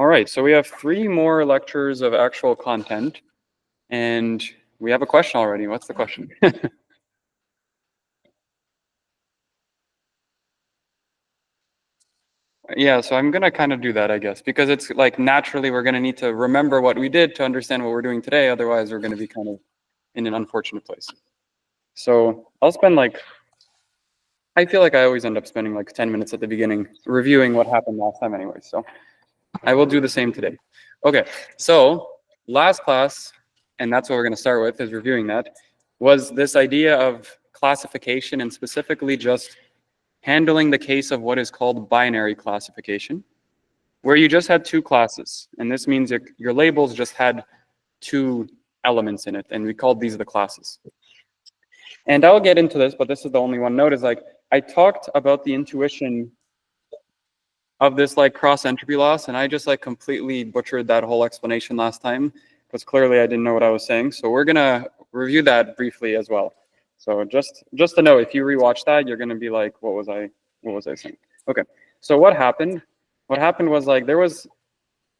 All right, so we have 3 more lectures of actual content, and we have a question already. What's the question? Yeah, so I'm gonna kind of do that, I guess, because it's like naturally we're gonna need to remember what we did to understand what we're doing today. Otherwise, we're gonna be kind of in an unfortunate place. So I'll spend I feel like I always end up spending like 10 minutes at the beginning reviewing what happened last time anyway. So I will do the same today. Okay, so last class, and that's what we're gonna start with, is reviewing that, was this idea of classification and specifically just handling the case of what is called binary classification, where you just had 2 classes. And this means your labels just had 2 elements in it, and we called these the classes. And I'll get into this, but this is the only one note, is like, I talked about the intuition of this like cross entropy loss, and I just like completely butchered that whole explanation last time, because clearly I didn't know what I was saying. So we're gonna review that briefly as well. So just to know, if you rewatch that, you're gonna be like, what was I saying? Okay, so what happened? What happened was like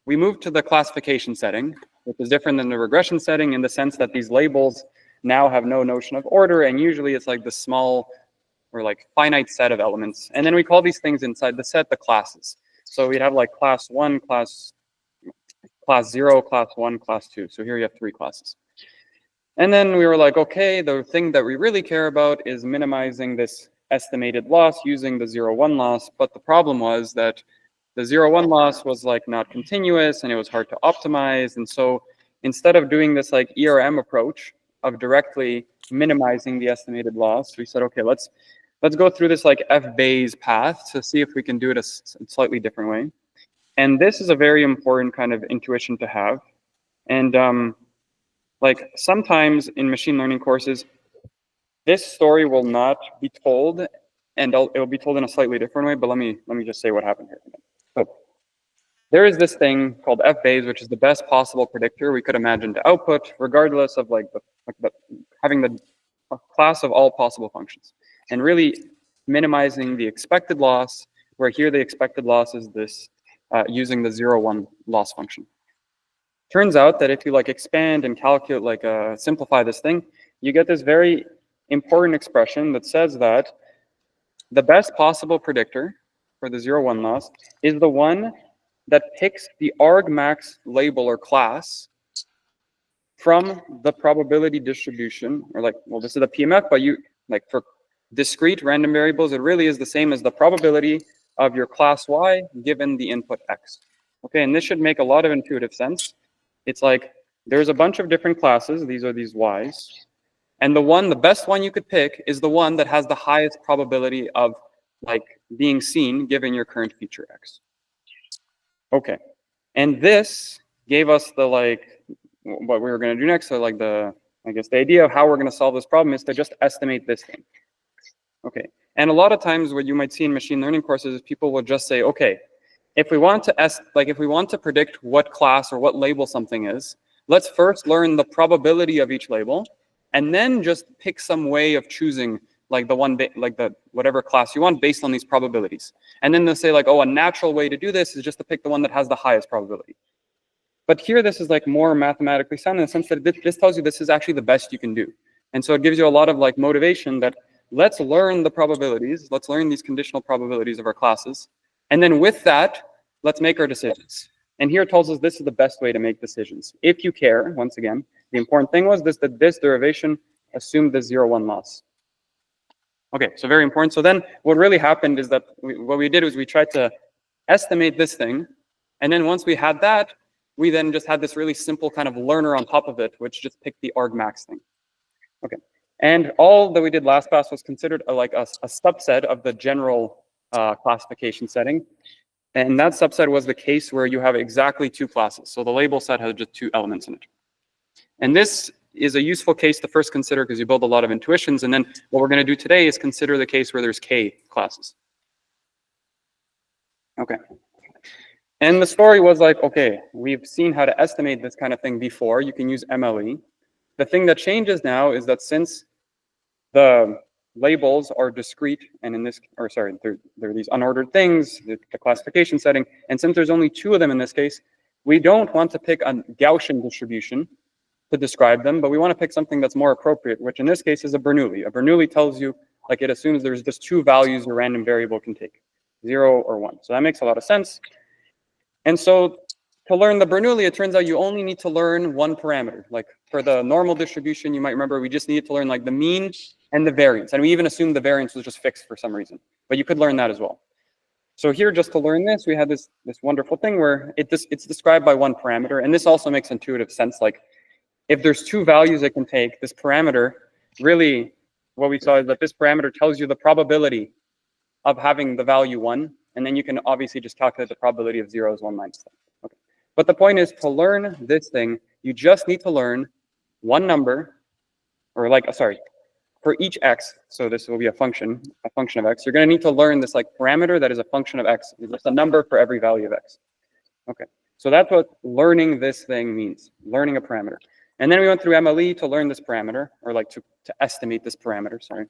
we moved to the classification setting, which is different than the regression setting in the sense that these labels now have no notion of order, and usually it's like the small or like finite set of elements. And then we call these things inside the set the classes. So we'd have like class 1, class 0, class 1, class 2. So here you have 3 classes. And then we were like, okay, the thing that we really care about is minimizing this estimated loss using the 0-1 loss. But the problem was that the 0-1 loss was like not continuous and it was hard to optimize. And so instead of doing this like ERM approach of directly minimizing the estimated loss, we said, okay, let's go through this like F-Bayes path to see if we can do it a slightly different way. And this is a very important kind of intuition to have. And like sometimes in machine learning courses, this story will not be told, and it will be told in a slightly different way. But let me just say what happened here. So there is this thing called F-Bayes, which is the best possible predictor we could imagine to output, regardless of having the class of all possible functions, and really minimizing the expected loss, where here the expected loss is this using the 0-1 loss function. Turns out that if you like expand and calculate, simplify this thing, you get this very important expression that says that the best possible predictor for the 0-1 loss is the one that picks the argmax label or class from the probability distribution, or this is the PMF, but for discrete random variables, it really is the same as the probability of your class Y given the input X. Okay, and this should make a lot of intuitive sense. It's like there's a bunch of different classes. These are these Ys. And the best one you could pick is the one that has the highest probability of being seen given your current feature X. Okay, and this gave us the what we were going to do next. So I guess the idea of how we're going to solve this problem is to just estimate this thing. Okay, and a lot of times what you might see in machine learning courses is people will just say, okay, if we want to predict what class or what label something is, let's first learn the probability of each label, and then just pick some way of choosing whatever class you want based on these probabilities. And then they'll say a natural way to do this is just to pick the one that has the highest probability. But here, this is more mathematically sound in the sense that this tells you this is actually the best you can do. And so it gives you a lot of motivation that let's learn the probabilities, let's learn these conditional probabilities of our classes, and then with that, let's make our decisions. And here it tells us this is the best way to make decisions. If you care, once again, the important thing was that this derivation assumed the 0-1 loss. Okay, so very important. So then what really happened is that what we did was we tried to estimate this thing, and then once we had that, we then just had this really simple kind of learner on top of it, which just picked the argmax thing. Okay, and all that we did last class was considered a subset of the general classification setting. And that subset was the case where you have exactly 2 classes. So the label set has just 2 elements in it. And this is a useful case to first consider because you build a lot of intuitions. And then what we're going to do today is consider the case where there's K classes. Okay. And the story was okay, we've seen how to estimate this kind of thing before. You can use MLE. The thing that changes now is that since the labels are discrete, and they're these unordered things, the classification setting, and since there's only 2 of them in this case, We don't want to pick a Gaussian distribution to describe them, but we want to pick something that's more appropriate, which in this case is a Bernoulli. A Bernoulli tells you, like, it assumes there's just two values a random variable can take, 0 or 1. So that makes a lot of sense. And so to learn the Bernoulli, it turns out you only need to learn one parameter. Like for the normal distribution, you might remember we just needed to learn like the mean and the variance. And we even assumed the variance was just fixed for some reason. But you could learn that as well. So here, just to learn this, we had this wonderful thing where it's described by one parameter. And this also makes intuitive sense. Like if there's two values it can take, this parameter, really what we saw is that this parameter tells you the probability of having the value 1. And then you can obviously just calculate the probability of 0 is 1 minus that. Okay. But the point is, to learn this thing, you just need to learn one number, or like, sorry, for each x, so this will be a function of x, you're going to need to learn this like parameter that is a function of x. It's just a number for every value of x. Okay, so that's what learning this thing means, learning a parameter. And then we went through MLE to learn this parameter, or like to estimate this parameter, sorry.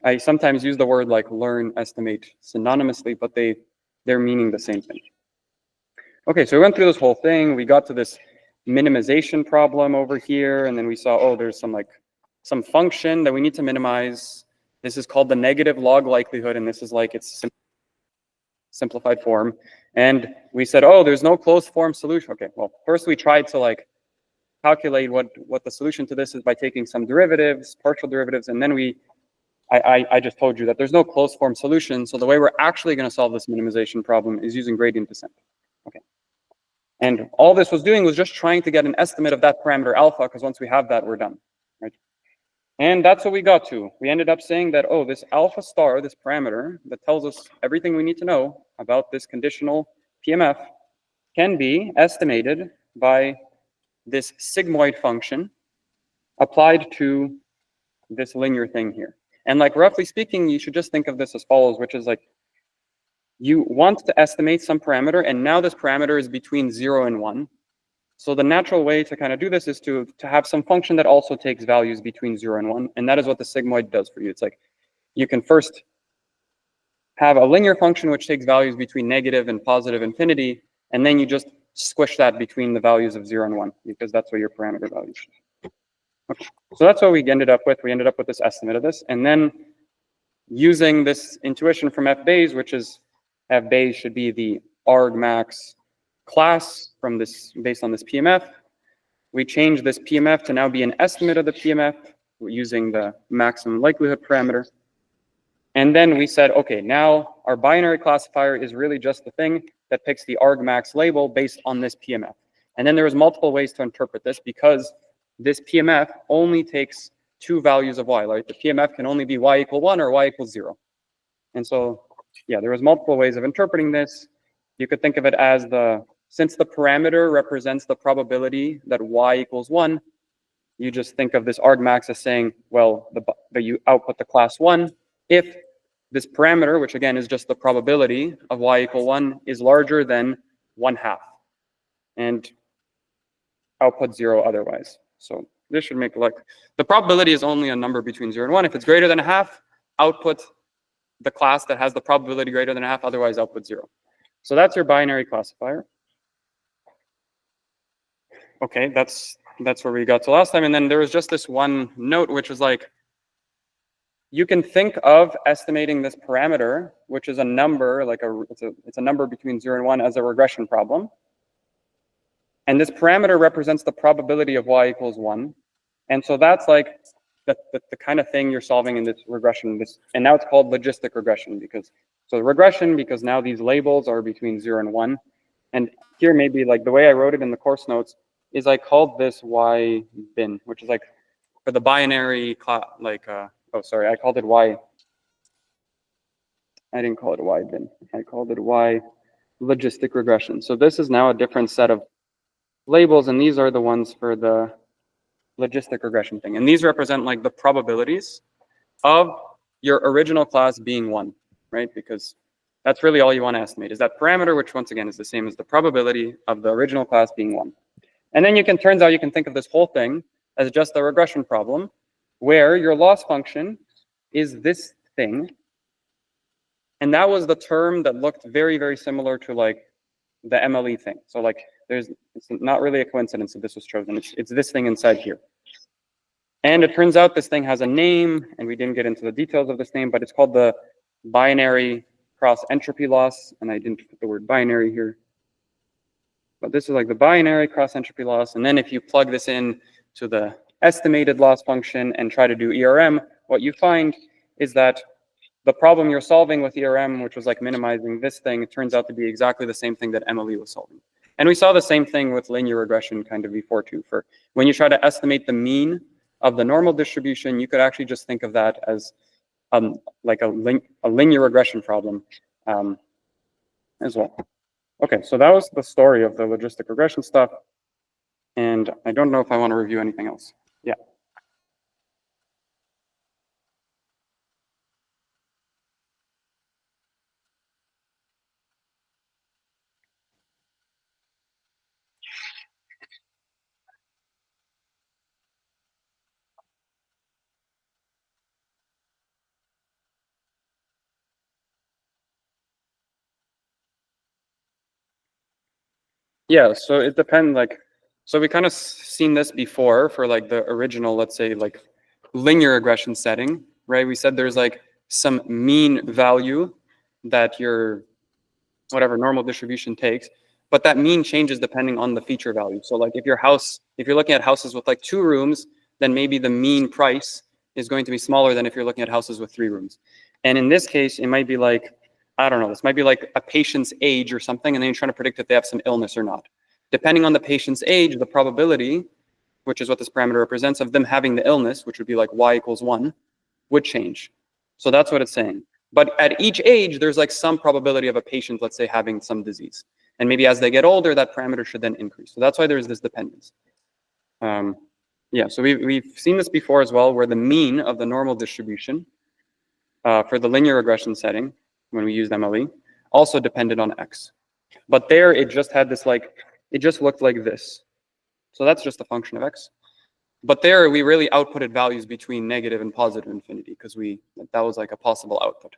I sometimes use the word like learn, estimate synonymously, but they're meaning the same thing. Okay, so we went through this whole thing. We got to this minimization problem over here, and then we saw, oh, there's some function that we need to minimize. This is called the negative log likelihood, and this is like its simplified form. And we said, oh, there's no closed form solution. Okay, well, first we tried to like calculate what the solution to this is by taking some derivatives, partial derivatives, and then I just told you that there's no closed form solution. So the way we're actually going to solve this minimization problem is using gradient descent. Okay. And all this was doing was just trying to get an estimate of that parameter alpha, because once we have that, we're done. Right? And that's what we got to. We ended up saying that, oh, this alpha star, this parameter that tells us everything we need to know about this conditional PMF, can be estimated by this sigmoid function applied to this linear thing here. And like roughly speaking, you should just think of this as follows, which is like you want to estimate some parameter, and now this parameter is between 0 and 1. So the natural way to kind of do this is to have some function that also takes values between 0 and 1, and that is what the sigmoid does for you. It's like you can first have a linear function which takes values between negative and positive infinity, and then you just squish that between the values of 0 and 1, because that's what your parameter values. Okay. So that's what we ended up with. We ended up with this estimate of this. And then using this intuition from f-Bayes, which is f-Bayes should be the argmax class from this based on this PMF. We changed this PMF to now be an estimate of the PMF using the maximum likelihood parameter. And then we said, okay, now our binary classifier is really just the thing that picks the argmax label based on this PMF. And then there was multiple ways to interpret this, because this PMF only takes two values of y, right? The PMF can only be y equal 1 or y equals 0. And so, yeah, there was multiple ways of interpreting this. You could think of it as since the parameter represents the probability that y equals 1, you just think of this argmax as saying, well, you output the class 1 if this parameter, which again is just the probability of y equal 1, is larger than 1/2, and output 0 otherwise. So this should make like, the probability is only a number between 0 and 1. If it's greater than 1/2, output the class that has the probability greater than 1/2, otherwise output 0. So that's your binary classifier. Okay, that's where we got to last time. And then there was just this one note, which was like, you can think of estimating this parameter, which is a number, like it's a number between 0 and 1, as a regression problem. And this parameter represents the probability of y equals 1. And so that's like the kind of thing you're solving in this regression. And now it's called logistic regression, because now these labels are between 0 and 1. And here maybe like the way I wrote it in the course notes is I called this y bin, which is like for the binary, oh, sorry, I called it y. I didn't call it y bin. I called it y logistic regression. So this is now a different set of labels, and these are the ones for the logistic regression thing. And these represent like the probabilities of your original class being 1, right? Because that's really all you want to estimate, is that parameter, which once again is the same as the probability of the original class being 1. And then turns out you can think of this whole thing as just a regression problem, where your loss function is this thing. And that was the term that looked very, very similar to like the MLE thing. So like it's not really a coincidence that this was chosen. It's this thing inside here. And it turns out this thing has a name, and we didn't get into the details of this name, but it's called the binary cross entropy loss, and I didn't put the word binary here. But this is like the binary cross entropy loss, and then if you plug this in to the estimated loss function and try to do ERM, what you find is that the problem you're solving with ERM, which was like minimizing this thing, it turns out to be exactly the same thing that Emily was solving. And we saw the same thing with linear regression kind of before too. For when you try to estimate the mean of the normal distribution, you could actually just think of that as like a linear regression problem as well. Okay, so that was the story of the logistic regression stuff. And I don't know if I want to review anything else. Yeah. Yeah, so it depends, like, so we kind of seen this before for like the original, let's say like linear regression setting, right? We said there's like some mean value that your whatever normal distribution takes, but that mean changes depending on the feature value. So like if you're looking at houses with like 2 rooms, then maybe the mean price is going to be smaller than if you're looking at houses with 3 rooms. And in this case, it might be like, I don't know, this might be like a patient's age or something, and then you're trying to predict if they have some illness or not. Depending on the patient's age, the probability, which is what this parameter represents, of them having the illness, which would be like y equals 1, would change. So that's what it's saying. But at each age, there's like some probability of a patient, let's say, having some disease. And maybe as they get older, that parameter should then increase. So that's why there's this dependence. Yeah, so we've seen this before as well, where the mean of the normal distribution for the linear regression setting, when we used MLE, also depended on x. But there, it just had this like, it just looked like this. So that's just a function of x. But there, we really outputted values between negative and positive infinity, because that was like a possible output.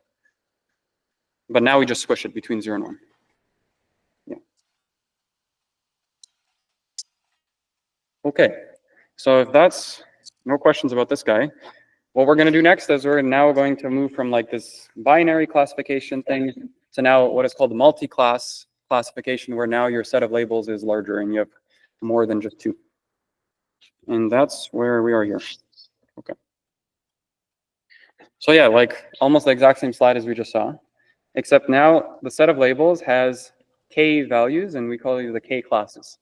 But now we just squish it between 0 and 1. Yeah. Okay. So if that's no questions about this guy, what we're going to do next is we're now going to move from like this binary classification thing to now what is called the multi-class classification, where now your set of labels is larger and you have more than just 2. And that's where we are here. Okay. So yeah, like almost the exact same slide as we just saw, except now the set of labels has k values, and we call these the k classes.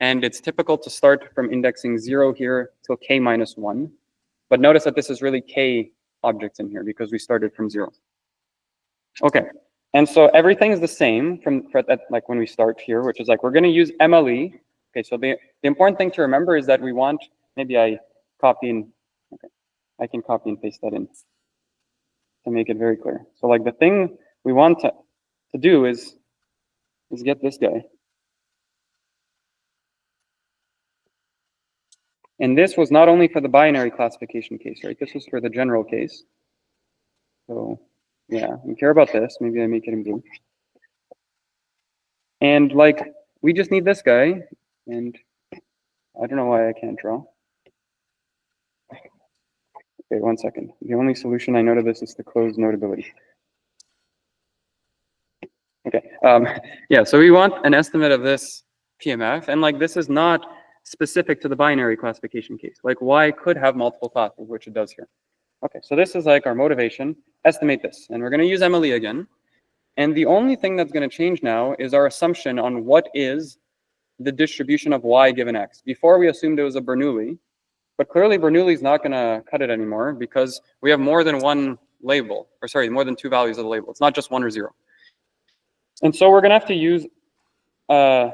And it's typical to start from indexing 0 here till k minus 1. But notice that this is really k objects in here because we started from 0. Okay, and so everything is the same like when we start here, which is like we're going to use MLE. Okay, so the important thing to remember is that we want, maybe I copy and, okay, I can copy and paste that in to make it very clear. So like the thing we want to do is get this guy. And this was not only for the binary classification case, right? This was for the general case. So yeah, we care about this. Maybe I make it in blue. And like, we just need this guy. And I don't know why I can't draw. Okay, 1 second. The only solution I know to this is to close notability. Okay, yeah, so we want an estimate of this PMF. And like, this is not specific to the binary classification case. Like y could have multiple classes, which it does here. Okay, so this is like our motivation. Estimate this. And we're going to use MLE again. And the only thing that's going to change now is our assumption on what is the distribution of y given x. Before we assumed it was a Bernoulli, but clearly Bernoulli is not going to cut it anymore because we have more than one label, or sorry, more than 2 values of the label. It's not just 1 or 0. And so we're going to have to use a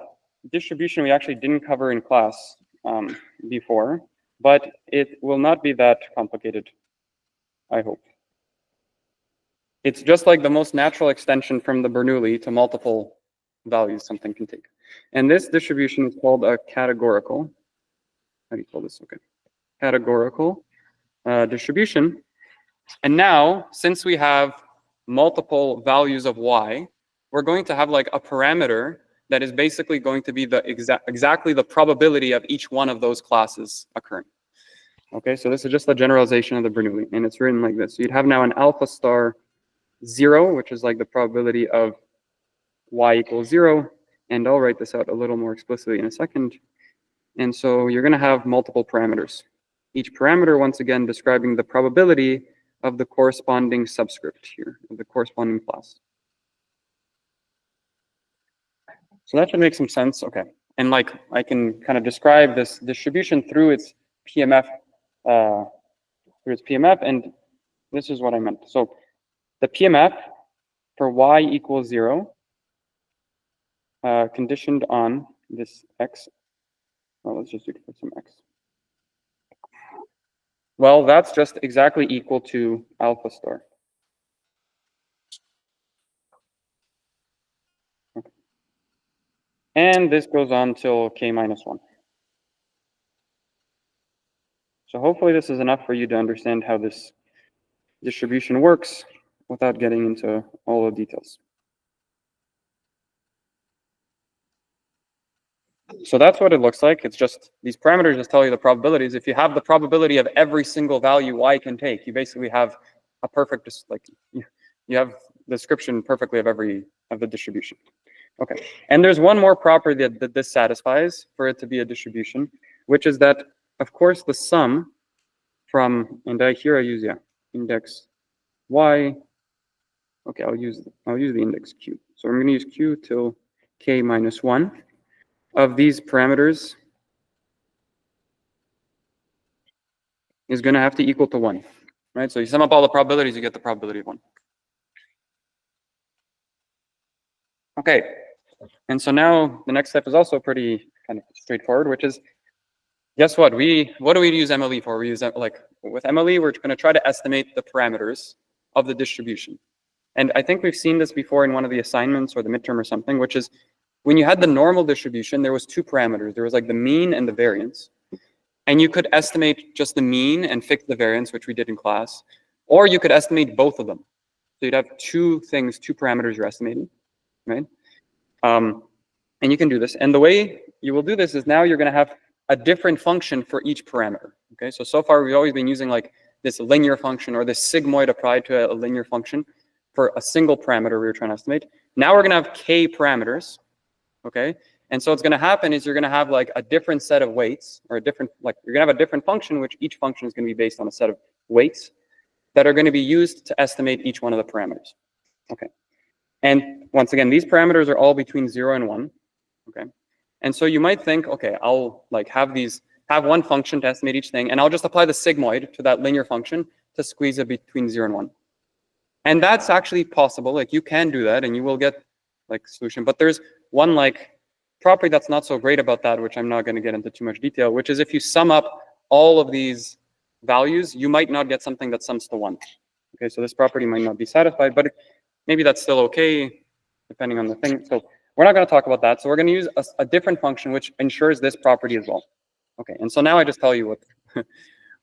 distribution we actually didn't cover in class before, but it will not be that complicated, I hope. It's just like the most natural extension from the Bernoulli to multiple values something can take. And this distribution is called a categorical. How do you call this? Okay. Categorical distribution. And now, since we have multiple values of y, we're going to have like a parameter that is basically going to be the exactly the probability of each one of those classes occurring. Okay, so this is just a generalization of the Bernoulli, and it's written like this. So you'd have now an alpha star 0, which is like the probability of y equals 0, and I'll write this out a little more explicitly in a second. And so you're going to have multiple parameters. Each parameter, once again, describing the probability of the corresponding subscript here, of the corresponding class. So that should make some sense. Okay. And like I can kind of describe this distribution through its PMF, and this is what I meant. So the PMF for y equals 0, conditioned on this x. Well, let's just do it for some x. Well, that's just exactly equal to alpha star. Okay. And this goes on till k minus 1. So hopefully this is enough for you to understand how this distribution works without getting into all the details. So that's what it looks like. It's just these parameters just tell you the probabilities. If you have the probability of every single value y can take, you basically have a perfect, like you have the description perfectly of the distribution. Okay, and there's one more property that this satisfies for it to be a distribution, which is that, of course, the sum from, and here I use index y. Okay, I'll use the index q. So I'm going to use q till k minus 1 of these parameters is going to have to equal to 1, right? So you sum up all the probabilities, you get the probability of 1. Okay, and so now the next step is also pretty kind of straightforward, which is, guess what? What do we use MLE for? We use, like, with MLE, we're going to try to estimate the parameters of the distribution. And I think we've seen this before in one of the assignments or the midterm or something, which is when you had the normal distribution, there was 2 parameters. There was like the mean and the variance. And you could estimate just the mean and fix the variance, which we did in class. Or you could estimate both of them. So you'd have 2 parameters you're estimating, right? And you can do this. And the way you will do this is now you're going to have a different function for each parameter. Okay, so far we've always been using like this linear function or this sigmoid applied to a linear function for a single parameter we were trying to estimate. Now we're going to have k parameters. Okay, and so what's going to happen is you're going to have like a different set of weights, or a different, like you're going to have a different function, which each function is going to be based on a set of weights that are going to be used to estimate each one of the parameters. Okay, and once again, these parameters are all between 0 and 1. Okay, and so you might think, okay, I'll like have one function to estimate each thing, and I'll just apply the sigmoid to that linear function to squeeze it between 0 and 1. And that's actually possible. Like you can do that, and you will get like solution. But there's one like property that's not so great about that, which I'm not going to get into too much detail, which is if you sum up all of these values, you might not get something that sums to 1. Okay, so this property might not be satisfied, but maybe that's still okay, depending on the thing. So we're not going to talk about that. So we're going to use a different function which ensures this property as well. Okay, and so now I just tell you what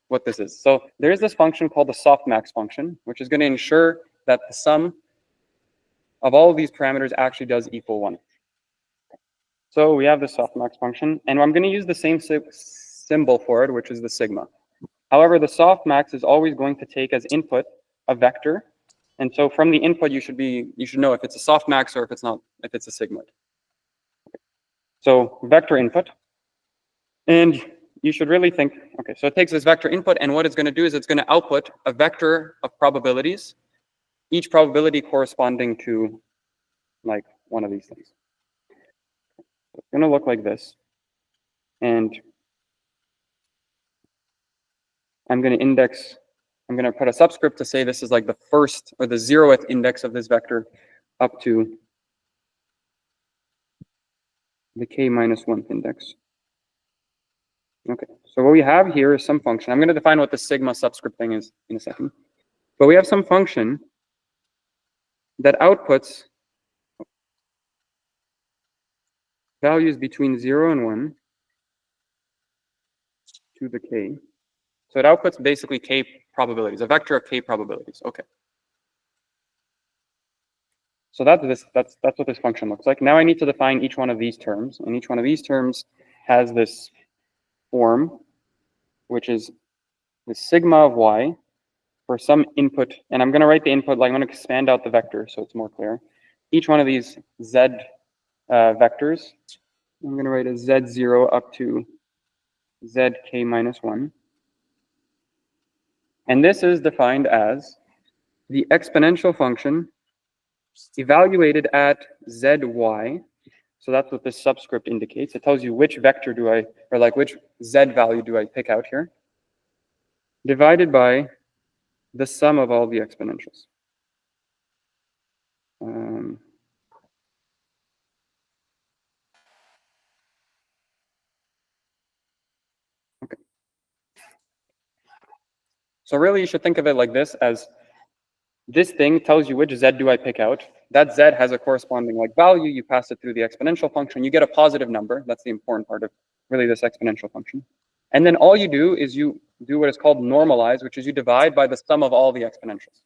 what this is. So there is this function called the softmax function, which is going to ensure that the sum of all of these parameters actually does equal 1. So we have the softmax function, and I'm going to use the same symbol for it, which is the sigma. However, the softmax is always going to take as input a vector, and so from the input you should know if it's a softmax or if it's a sigmoid. So vector input, and you should really think, okay, so it takes this vector input, and what it's going to do is it's going to output a vector of probabilities, each probability corresponding to like one of these things. It's going to look like this, and I'm going to put a subscript to say this is like the first or the 0th index of this vector up to the k minus 1th index. Okay, so what we have here is some function. I'm going to define what the sigma subscript thing is in a second. But we have some function that outputs values between 0 and 1 to the k. So it outputs basically k probabilities, a vector of k probabilities. Okay. So that's what this function looks like. Now I need to define each one of these terms, and each one of these terms has this form, which is the sigma of y for some input, and I'm going to write the input, like I'm going to expand out the vector so it's more clear. Each one of these z vectors, I'm going to write a z0 up to zk minus 1. And this is defined as the exponential function evaluated at zy. So that's what this subscript indicates. It tells you which vector do I, or like which z value do I pick out here, divided by the sum of all the exponentials. Okay. So really you should think of it like this, as this thing tells you which z do I pick out. That z has a corresponding like value. You pass it through the exponential function. You get a positive number. That's the important part of really this exponential function. And then all you do is you do what is called normalize, which is you divide by the sum of all the exponentials.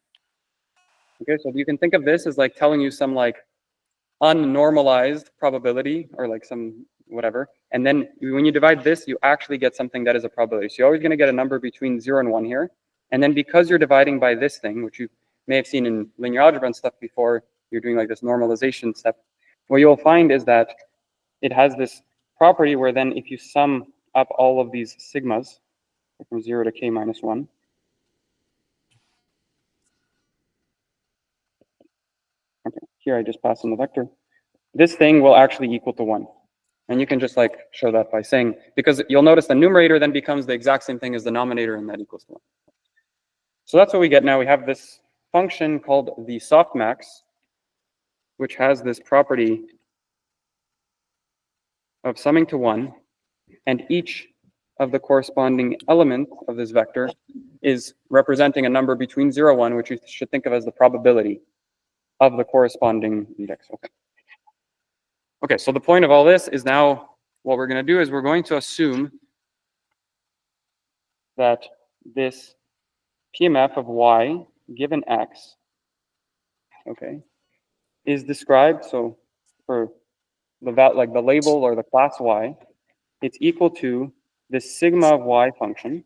Okay, so you can think of this as like telling you some like unnormalized probability or like some whatever. And then when you divide this, you actually get something that is a probability. So you're always going to get a number between 0 and 1 here. And then because you're dividing by this thing, which you may have seen in linear algebra and stuff before, you're doing like this normalization step, what you'll find is that it has this property where then if you sum up all of these sigmas from 0 to k minus 1, okay, here I just pass in the vector, this thing will actually equal to 1. And you can just like show that by saying, because you'll notice the numerator then becomes the exact same thing as the denominator, and that equals to 1. So that's what we get now. We have this function called the softmax, which has this property of summing to 1, and each of the corresponding elements of this vector is representing a number between 0 and 1, which you should think of as the probability of the corresponding index. Okay, so the point of all this is now what we're going to do is we're going to assume that this PMF of y given x, okay, is described, so for the like the label or the class y, it's equal to this sigma of y function.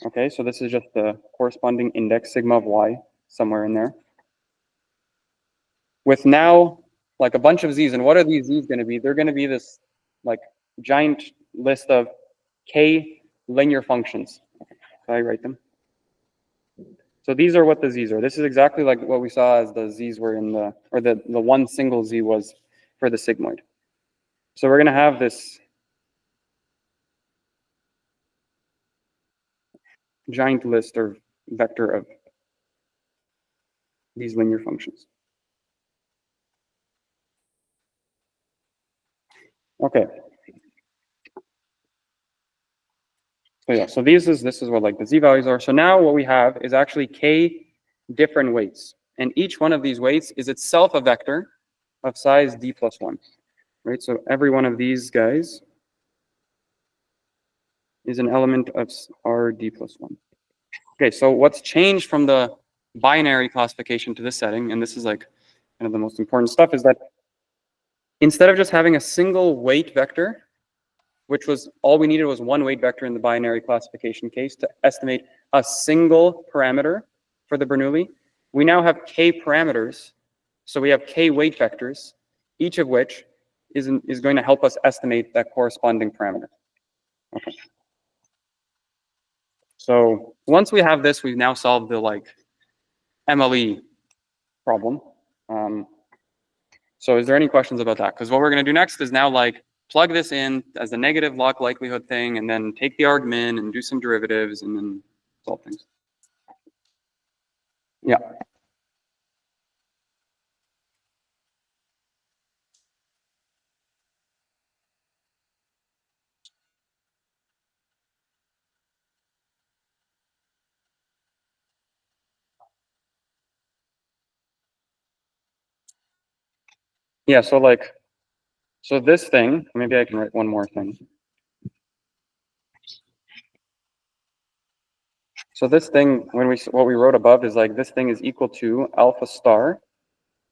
Okay, so this is just the corresponding index, sigma of y, somewhere in there. With now like a bunch of z's, and what are these z's going to be? They're going to be this like giant list of k linear functions. So I write them. So these are what the z's are. This is exactly like what we saw as the z's were in the, or the one single z was for the sigmoid. So we're going to have this giant list or vector of these linear functions. Okay. So yeah, so this is what like the z values are. So now what we have is actually k different weights, and each one of these weights is itself a vector of size d plus 1, right? So every one of these guys is an element of r d plus 1. Okay, so what's changed from the binary classification to this setting, and this is like kind of the most important stuff, is that instead of just having a single weight vector, which was all we needed was one weight vector in the binary classification case to estimate a single parameter for the Bernoulli, we now have k parameters. So we have k weight vectors, each of which is going to help us estimate that corresponding parameter. Okay. So once we have this, we've now solved the like MLE problem. So is there any questions about that? Because what we're going to do next is now like plug this in as the negative log likelihood thing, and then take the argmin and do some derivatives and then solve things. Yeah. Yeah, so like, so this thing, maybe I can write one more thing. So this thing, what we wrote above is like, this thing is equal to alpha star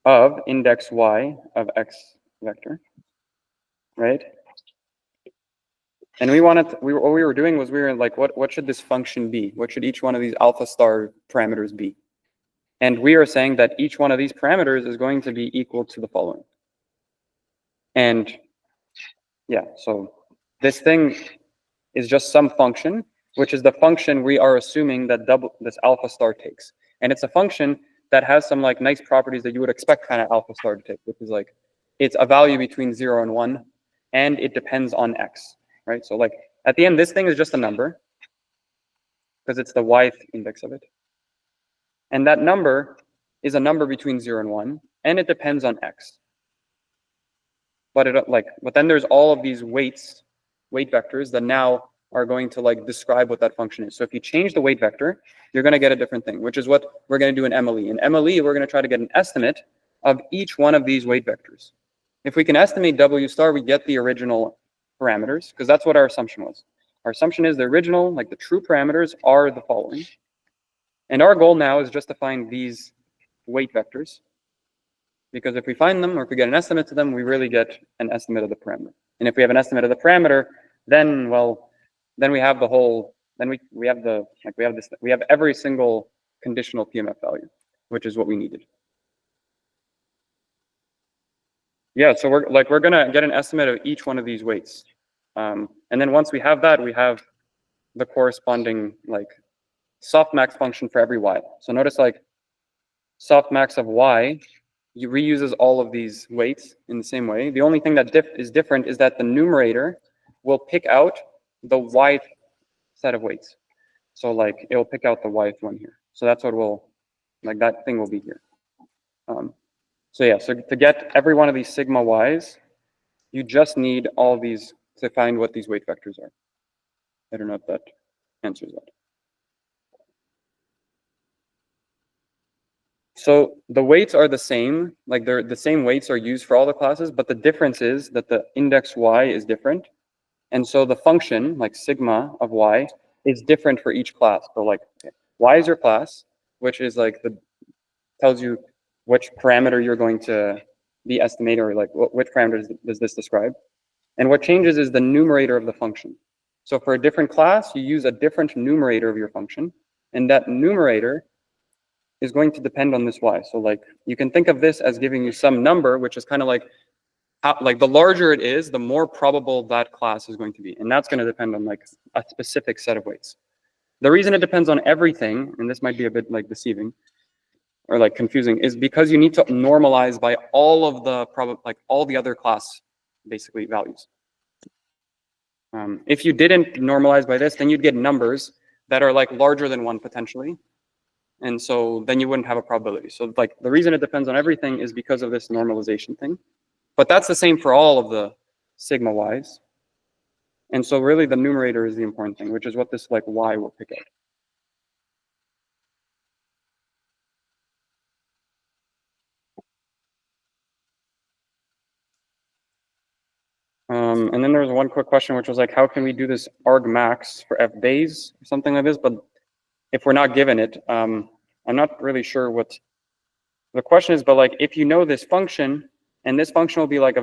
of index y of x vector, right? And what we were doing was we were like, what should this function be? What should each one of these alpha star parameters be? And we are saying that each one of these parameters is going to be equal to the following. And yeah, so this thing is just some function, which is the function we are assuming that this alpha star takes. And it's a function that has some like nice properties that you would expect kind of alpha star to take, which is like, it's a value between 0 and 1, and it depends on x, right? So like at the end, this thing is just a number because it's the yth index of it. And that number is a number between 0 and 1, and it depends on x. But then there's all of these weight vectors that now are going to like describe what that function is. So if you change the weight vector, you're going to get a different thing, which is what we're going to do in MLE. In MLE, we're going to try to get an estimate of each one of these weight vectors. If we can estimate W star, we get the original parameters, because that's what our assumption was. Our assumption is the original, like the true parameters, are the following. And our goal now is just to find these weight vectors, because if we find them, or if we get an estimate to them, we really get an estimate of the parameter. And if we have an estimate of the parameter, then, well, then we have the whole, then we have every single conditional PMF value, which is what we needed. Yeah, so we're gonna get an estimate of each one of these weights. And then once we have that, we have the corresponding like softmax function for every y. So notice like softmax of y reuses all of these weights in the same way. The only thing that is different is that the numerator will pick out the yth set of weights. So like it'll pick out the yth one here. So that's what like that thing will be here. So yeah, so to get every one of these sigma y's, you just need all these to find what these weight vectors are. I don't know if that answers that. So the weights are the same, like the same weights are used for all the classes, but the difference is that the index y is different. And so the function, like sigma of y, is different for each class. So like y is your class, which is like tells you which parameter you're going to be estimating, or like which parameters does this describe. And what changes is the numerator of the function. So for a different class, you use a different numerator of your function, and that numerator is going to depend on this y. So like you can think of this as giving you some number, which is kind of like the larger it is, the more probable that class is going to be. And that's going to depend on like a specific set of weights. The reason it depends on everything, and this might be a bit like deceiving or like confusing, is because you need to normalize by all of the all the other class basically values. If you didn't normalize by this, then you'd get numbers that are like larger than 1 potentially. And so then you wouldn't have a probability. So like the reason it depends on everything is because of this normalization thing. But that's the same for all of the sigma y's. And so really the numerator is the important thing, which is what this like y will pick out. And then there was one quick question, which was like, how can we do this argmax for f days or something like this? But if we're not given it, I'm not really sure what the question is, but like if you know this function, and this function will be like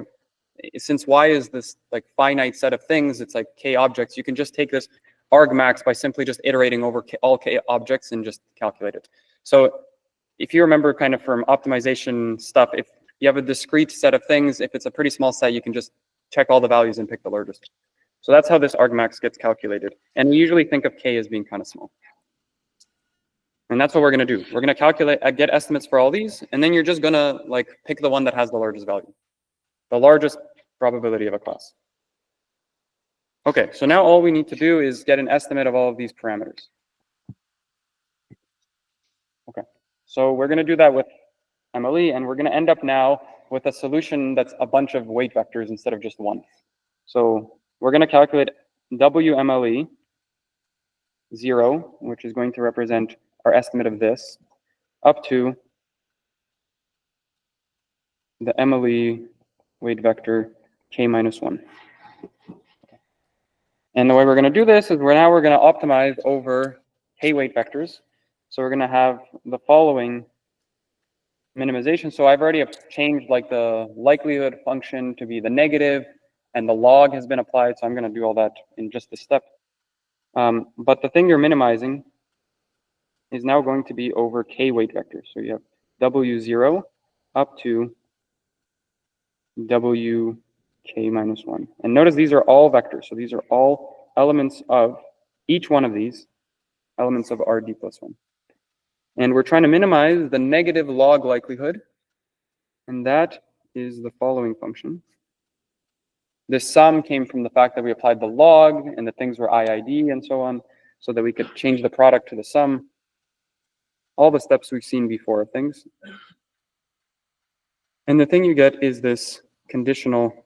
since y is this like finite set of things, it's like k objects, you can just take this argmax by simply just iterating over all k objects and just calculate it. So if you remember kind of from optimization stuff, if you have a discrete set of things, if it's a pretty small set, you can just check all the values and pick the largest. So that's how this argmax gets calculated. And we usually think of k as being kind of small. And that's what we're going to do. We're going to calculate, get estimates for all these, and then you're just going to like pick the one that has the largest value, the largest probability of a class. Okay, so now all we need to do is get an estimate of all of these parameters. Okay, so we're going to do that with MLE, and we're going to end up now with a solution that's a bunch of weight vectors instead of just one. So we're going to calculate WMLE 0, which is going to represent our estimate of this, up to the MLE weight vector k minus 1. And the way we're going to do this is we're going to optimize over k weight vectors. So we're going to have the following minimization. So I've already changed like the likelihood function to be the negative, and the log has been applied. So I'm going to do all that in just a step. But the thing you're minimizing is now going to be over k weight vectors. So you have W0 up to WK minus 1. And notice these are all vectors. So these are all elements of each one of these elements of RD plus 1. And we're trying to minimize the negative log likelihood. And that is the following function. This sum came from the fact that we applied the log and the things were IID and so on, so that we could change the product to the sum. All the steps we've seen before of things. And the thing you get is this conditional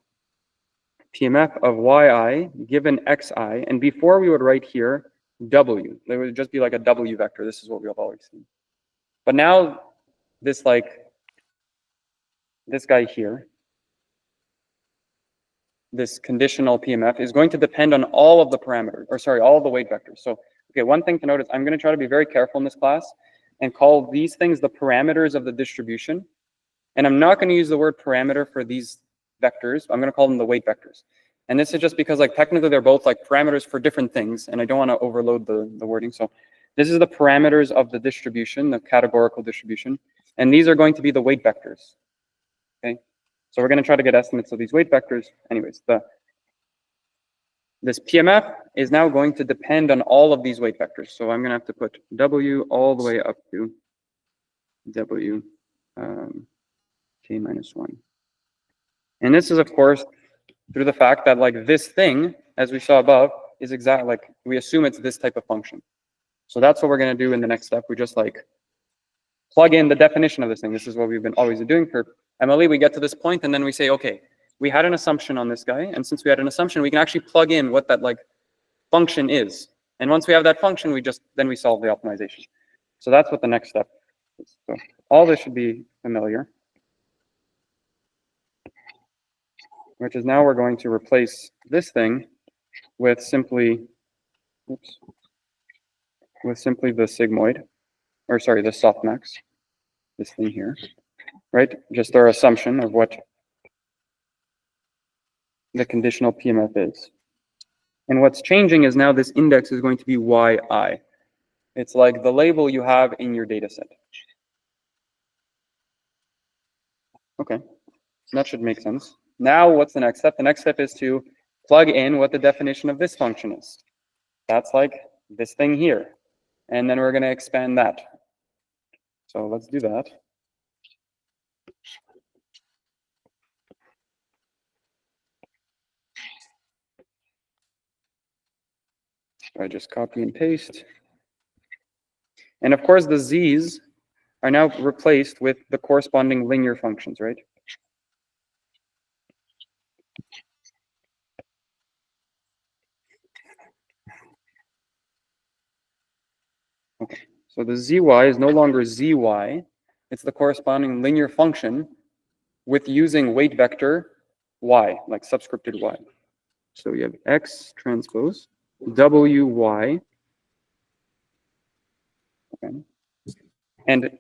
PMF of yi given xi. And before we would write here w. There would just be like a w vector. This is what we have always seen. But now this guy here, this conditional PMF is going to depend on all of the parameters, or sorry, all of the weight vectors. So, okay, one thing to note is I'm going to try to be very careful in this class and call these things the parameters of the distribution. And I'm not going to use the word parameter for these vectors. I'm going to call them the weight vectors. And this is just because like technically they're both like parameters for different things, and I don't want to overload the wording. So this is the parameters of the distribution, the categorical distribution. And these are going to be the weight vectors. Okay. So we're going to try to get estimates of these weight vectors. Anyways, this PMF is now going to depend on all of these weight vectors. So I'm going to have to put W all the way up to W K minus 1. And this is, of course, through the fact that like this thing, as we saw above, is exactly like we assume it's this type of function. So that's what we're going to do in the next step. We just like plug in the definition of this thing. This is what we've been always doing for MLE. We get to this point and then we say, okay, we had an assumption on this guy. And since we had an assumption, we can actually plug in what that like function is. And once we have that function, then we solve the optimization. So that's what the next step is. So all this should be familiar, which is now we're going to replace this thing with simply, the sigmoid, or sorry, the softmax, this thing here, right? Just our assumption of what the conditional PMF is. And what's changing is now this index is going to be yi. It's like the label you have in your data set. Okay, that should make sense. Now what's the next step? The next step is to plug in what the definition of this function is. That's like this thing here. And then we're going to expand that. So let's do that. So I just copy and paste. And of course, the z's are now replaced with the corresponding linear functions, right? Okay, so the zy is no longer zy. It's the corresponding linear function with using weight vector y, like subscripted y. So you have x transpose wy. Okay. And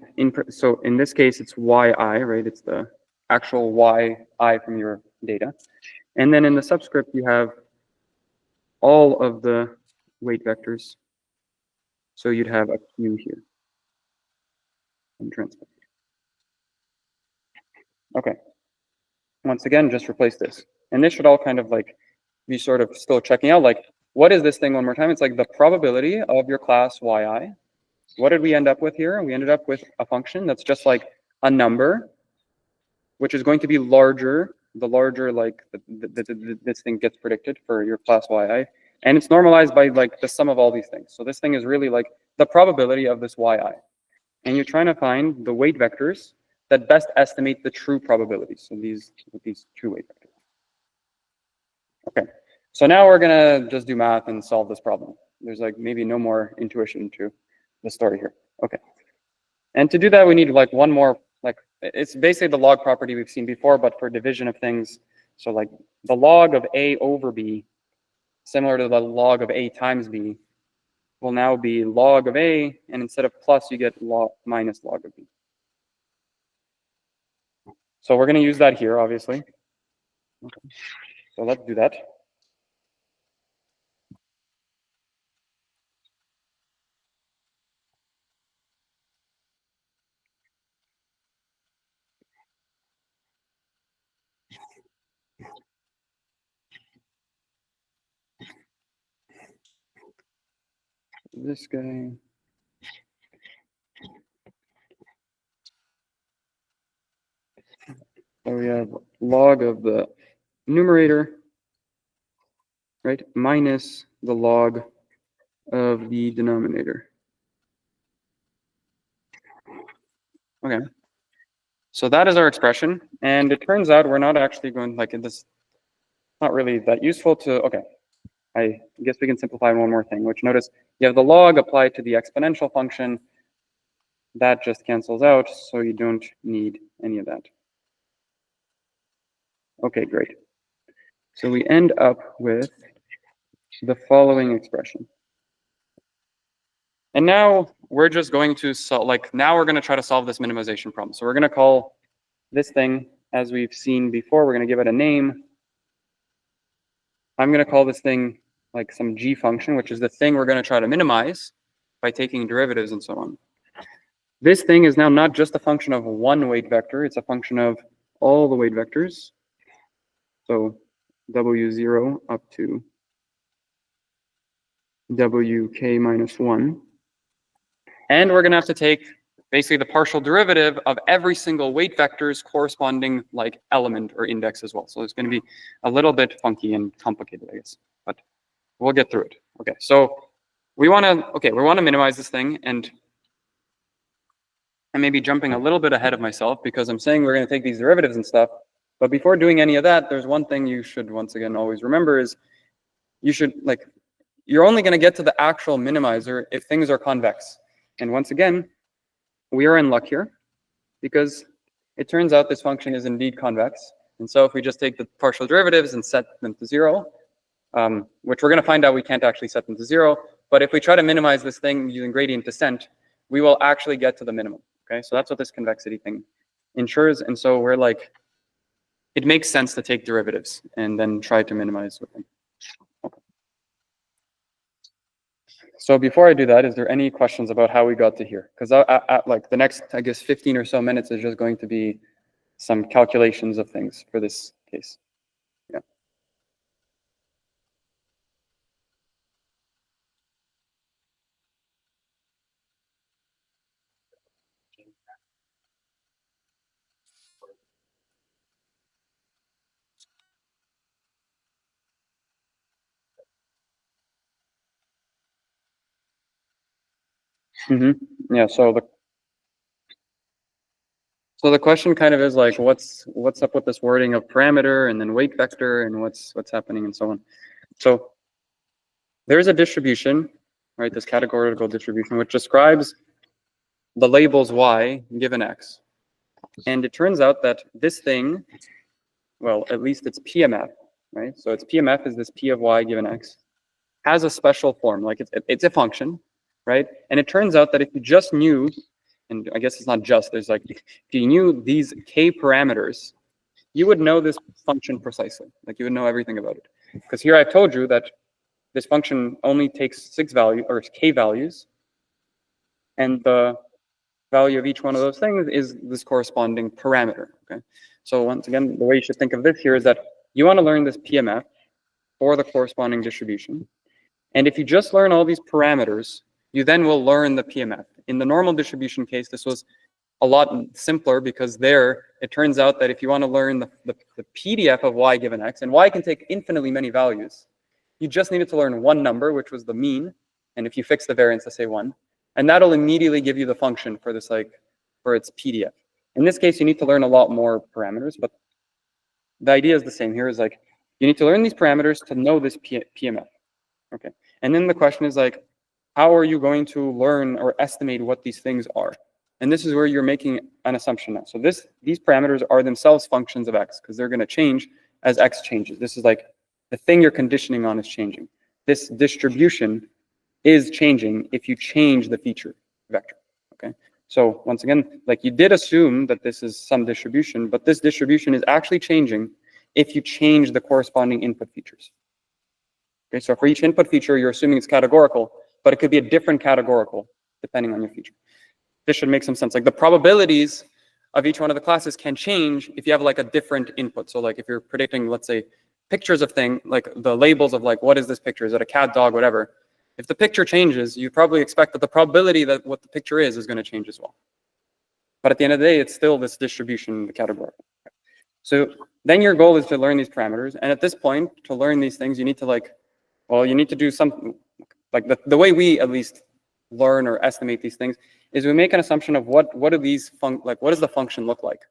so in this case, it's yi, right? It's the actual yi from your data. And then in the subscript, you have all of the weight vectors. So you'd have a q here. And transpose. Okay. Once again, just replace this. And this should all kind of like be sort of still checking out, like, what is this thing one more time? It's like the probability of your class yi. What did we end up with here? We ended up with a function that's just like a number, which is going to be larger, the larger like this thing gets predicted for your class yi. And it's normalized by like the sum of all these things. So this thing is really like the probability of this yi. And you're trying to find the weight vectors that best estimate the true probabilities. So these true weight vectors. Okay, so now we're gonna just do math and solve this problem. There's like maybe no more intuition to the story here. Okay, and to do that we need like one more, like it's basically the log property we've seen before, but for division of things. So like the log of a over b, similar to the log of a times b, will now be log of a, and instead of plus you get log minus log of b. So we're going to use that here, obviously. Okay. So let's do that. This guy. So we have log of the numerator, right, minus the log of the denominator. Okay. So that is our expression. And it turns out we're not actually going, like, this, not really that useful to, okay. I guess we can simplify one more thing, which notice you have the log applied to the exponential function. That just cancels out, so you don't need any of that. Okay, great. So we end up with the following expression. And now we're just going to solve, like, now we're going to try to solve this minimization problem. So we're going to call this thing, as we've seen before, we're going to give it a name. I'm going to call this thing like some g function, which is the thing we're going to try to minimize by taking derivatives and so on. This thing is now not just a function of one weight vector, it's a function of all the weight vectors. So W0 up to WK minus 1. And we're going to have to take basically the partial derivative of every single weight vector's corresponding like element or index as well. So it's going to be a little bit funky and complicated, I guess, but we'll get through it. Okay, so we want to minimize this thing, and I may be jumping a little bit ahead of myself because I'm saying we're going to take these derivatives and stuff. But before doing any of that, there's one thing you should once again always remember is you should you're only going to get to the actual minimizer if things are convex. And once again, we are in luck here because it turns out this function is indeed convex. And so if we just take the partial derivatives and set them to 0, which we're going to find out we can't actually set them to 0, but if we try to minimize this thing using gradient descent, we will actually get to the minimum. Okay, so that's what this convexity thing ensures. And so we're like, it makes sense to take derivatives and then try to minimize with them. Okay. So before I do that, is there any questions about how we got to here? Because like the next, I guess, 15 or so minutes is just going to be some calculations of things for this case. Yeah. Yeah. So the question kind of is like, what's up with this wording of parameter and then weight vector and what's happening and so on. So there's a distribution, right? This categorical distribution, which describes the labels y given x. And it turns out that this thing, well, at least it's PMF, right? So its PMF is this P of y given x, has a special form, like it's a function, right? And it turns out that if you just knew, and I guess it's not just, there's like, if you knew these k parameters, you would know this function precisely. Like you would know everything about it. Because here I've told you that this function only takes 6 values, or k values, and the value of each one of those things is this corresponding parameter. Okay. So once again, the way you should think of this here is that you want to learn this PMF for the corresponding distribution. And if you just learn all these parameters, you then will learn the PMF. In the normal distribution case, this was a lot simpler because there, it turns out that if you want to learn the PDF of y given x, and y can take infinitely many values, you just needed to learn one number, which was the mean. And if you fix the variance to say 1, and that'll immediately give you the function for this, like, for its PDF. In this case, you need to learn a lot more parameters, but the idea is the same here. Is like, you need to learn these parameters to know this PMF. Okay. And then the question is like, how are you going to learn or estimate what these things are? And this is where you're making an assumption now. So these parameters are themselves functions of x because they're going to change as x changes. This is like the thing you're conditioning on is changing. This distribution is changing if you change the feature vector. Okay. So once again, like you did assume that this is some distribution, but this distribution is actually changing if you change the corresponding input features. Okay, so for each input feature, you're assuming it's categorical, but it could be a different categorical depending on your feature. This should make some sense. Like the probabilities of each one of the classes can change if you have like a different input. So like if you're predicting, let's say, pictures of things, like the labels of like, what is this picture? Is it a cat, dog, whatever? If the picture changes, you probably expect that the probability that what the picture is going to change as well. But at the end of the day, it's still this distribution, the categorical. So then your goal is to learn these parameters. And at this point, to learn these things, you need to like, well, you need to do something, like the way we at least learn or estimate these things is we make an assumption of what do these what does the function look like?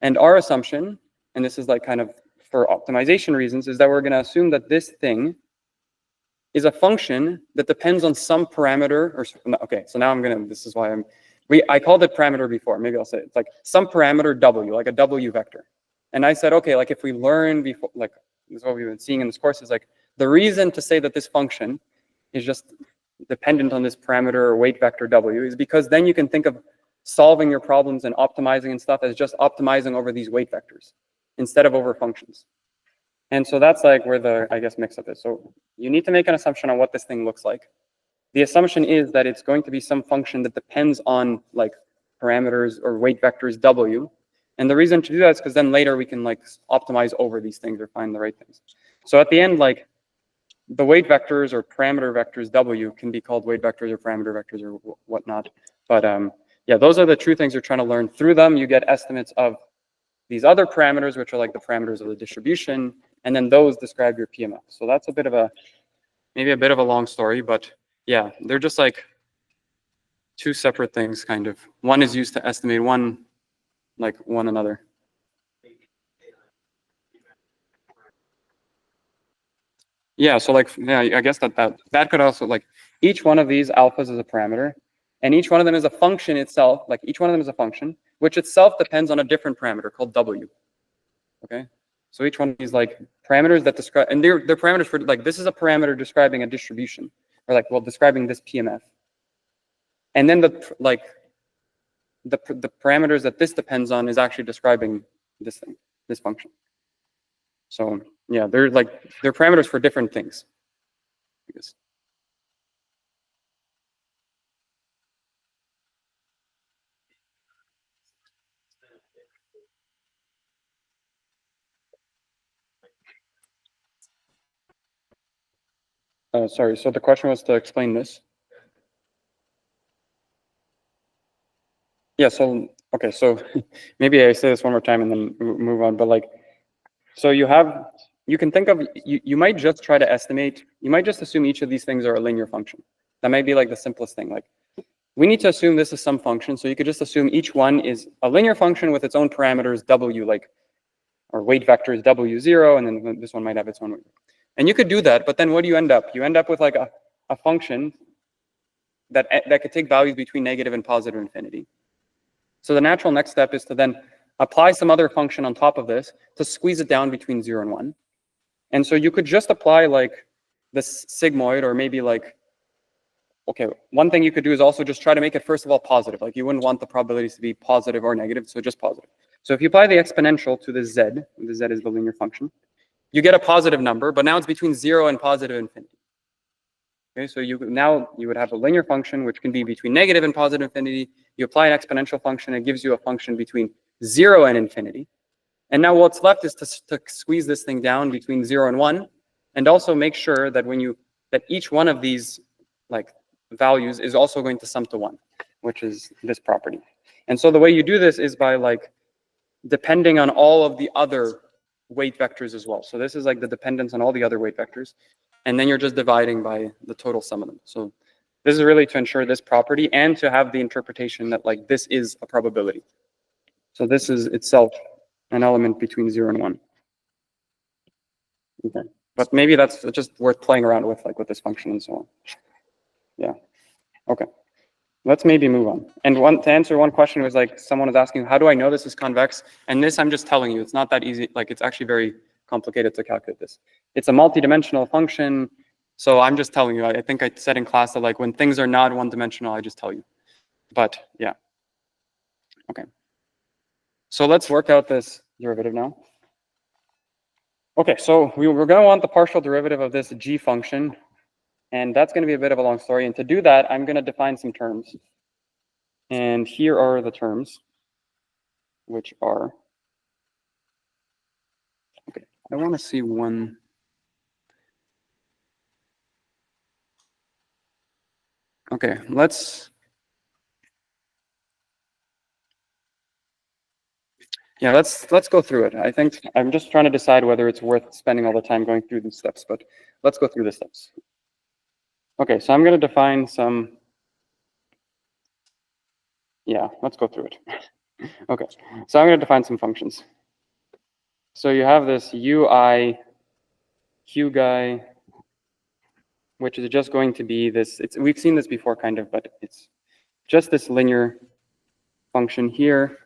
And our assumption, and this is like kind of for optimization reasons, is that we're going to assume that this thing is a function that depends on some parameter, or okay, so now this is why I called it parameter before, maybe I'll say it's like some parameter W, like a W vector. And I said, okay, like if we learn before, like this is what we've been seeing in this course, is like the reason to say that this function is just dependent on this parameter or weight vector W is because then you can think of solving your problems and optimizing and stuff as just optimizing over these weight vectors instead of over functions. And so that's like where the, I guess, mix up is. So you need to make an assumption on what this thing looks like. The assumption is that it's going to be some function that depends on like parameters or weight vectors W. And the reason to do that is because then later we can like optimize over these things or find the right things. So at the end, like the weight vectors or parameter vectors W can be called weight vectors or parameter vectors or whatnot. But yeah, those are the true things you're trying to learn. Through them, you get estimates of these other parameters, which are like the parameters of the distribution, and then those describe your PMF. So that's a bit of a, maybe a bit of a long story, but yeah, they're just like two separate things, kind of. One is used to estimate one another. Yeah, so like, yeah, I guess that could also, like, each one of these alphas is a parameter, and each one of them is a function itself, like each one of them is a function, which itself depends on a different parameter called W, okay? So each one of these like parameters that describe, and they're parameters for, like, this is a parameter describing a distribution, or like, well, describing this PMF. And then the parameters that this depends on is actually describing this thing, this function. So yeah, they're parameters for different things, I guess. Sorry, so the question was to explain this. Yeah, so, okay, so maybe I say this one more time and then move on, but like, so you can think of, you might just try to estimate, you might just assume each of these things are a linear function. That might be like the simplest thing. Like, we need to assume this is some function, so you could just assume each one is a linear function with its own parameters W, like, or weight vectors W0, and then this one might have its own weight. And you could do that, but then what do you end up? You end up with like a function that could take values between negative and positive infinity. So the natural next step is to then apply some other function on top of this to squeeze it down between 0 and 1. And so you could just apply like this sigmoid, or maybe like, okay, one thing you could do is also just try to make it first of all positive. Like you wouldn't want the probabilities to be positive or negative, so just positive. So if you apply the exponential to the z is the linear function, you get a positive number, but now it's between 0 and positive infinity. Okay, so now you would have a linear function which can be between negative and positive infinity. You apply an exponential function, it gives you a function between 0 and infinity. And now what's left is to squeeze this thing down between 0 and 1, and also make sure that that each one of these like values is also going to sum to 1, which is this property. And so the way you do this is by like depending on all of the other weight vectors as well. So this is like the dependence on all the other weight vectors. And then you're just dividing by the total sum of them. So this is really to ensure this property and to have the interpretation that like this is a probability. So this is itself an element between 0 and 1. Okay. But maybe that's just worth playing around with, like with this function and so on. Yeah. Okay. Let's maybe move on. And to answer one question was like, someone was asking, how do I know this is convex? And this, I'm just telling you, it's not that easy. Like, it's actually very complicated to calculate this. It's a multi-dimensional function. So I'm just telling you, I think I said in class that like when things are not one-dimensional, I just tell you. But yeah, Okay. So let's work out this derivative now. Okay, so we're going to want the partial derivative of this g function, and that's going to be a bit of a long story. And to do that, I'm going to define some terms. And here are the terms, which are, okay, I want to see one. Okay, let's go through it. I think I'm just trying to decide whether it's worth spending all the time going through these steps, but let's go through the steps. Okay, so I'm going to define some, yeah, let's go through it. Okay, so I'm going to define some functions. So you have this ui q guy, which is just going to be this, we've seen this before kind of, but it's just this linear function here.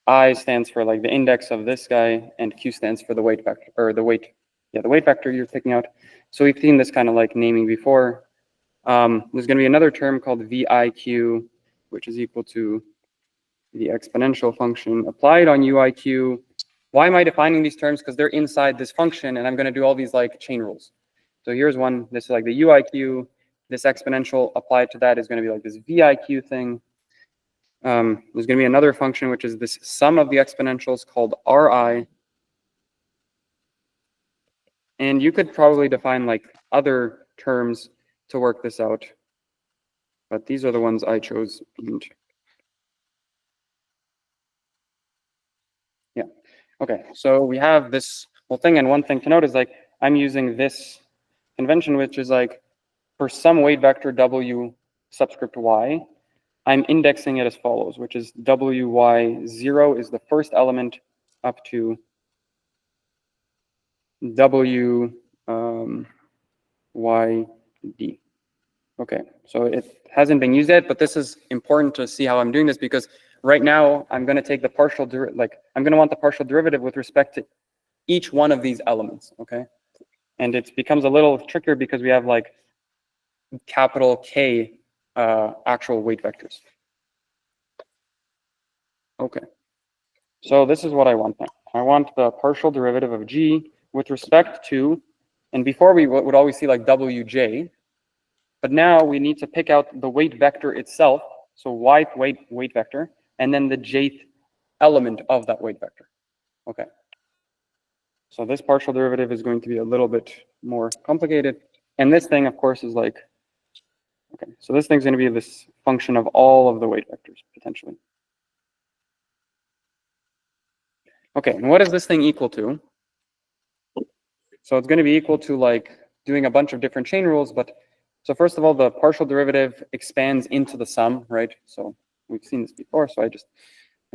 I stands for like the index of this guy, and q stands for the weight vector, or the weight vector you're picking out. So we've seen this kind of like naming before. There's going to be another term called viq, which is equal to the exponential function applied on uiq. Why am I defining these terms? Because they're inside this function, and I'm going to do all these like chain rules. So here's one. This is like the uiq. This exponential applied to that is going to be like this viq thing. There's going to be another function, which is this sum of the exponentials called ri. And you could probably define like other terms to work this out. But these are the ones I chose. Yeah. Okay. So we have this whole thing. And one thing to note is like I'm using this convention, which is like for some weight vector w subscript y, I'm indexing it as follows, which is wy0 is the first element up to w y d. Okay, so it hasn't been used yet, but this is important to see how I'm doing this because right now I'm going to take the partial I'm going to want the partial derivative with respect to each one of these elements. Okay, and it becomes a little trickier because we have like capital K actual weight vectors. Okay, so this is what I want now. I want the partial derivative of g with respect to, and before we would always see like wj, but now we need to pick out the weight vector itself, so y weight vector, and then the jth element of that weight vector. Okay. So this partial derivative is going to be a little bit more complicated. And this thing, of course, is like, okay, so this thing's going to be this function of all of the weight vectors, potentially. Okay, and what is this thing equal to? So it's going to be equal to like doing a bunch of different chain rules, but so first of all, the partial derivative expands into the sum, right? So we've seen this before, so I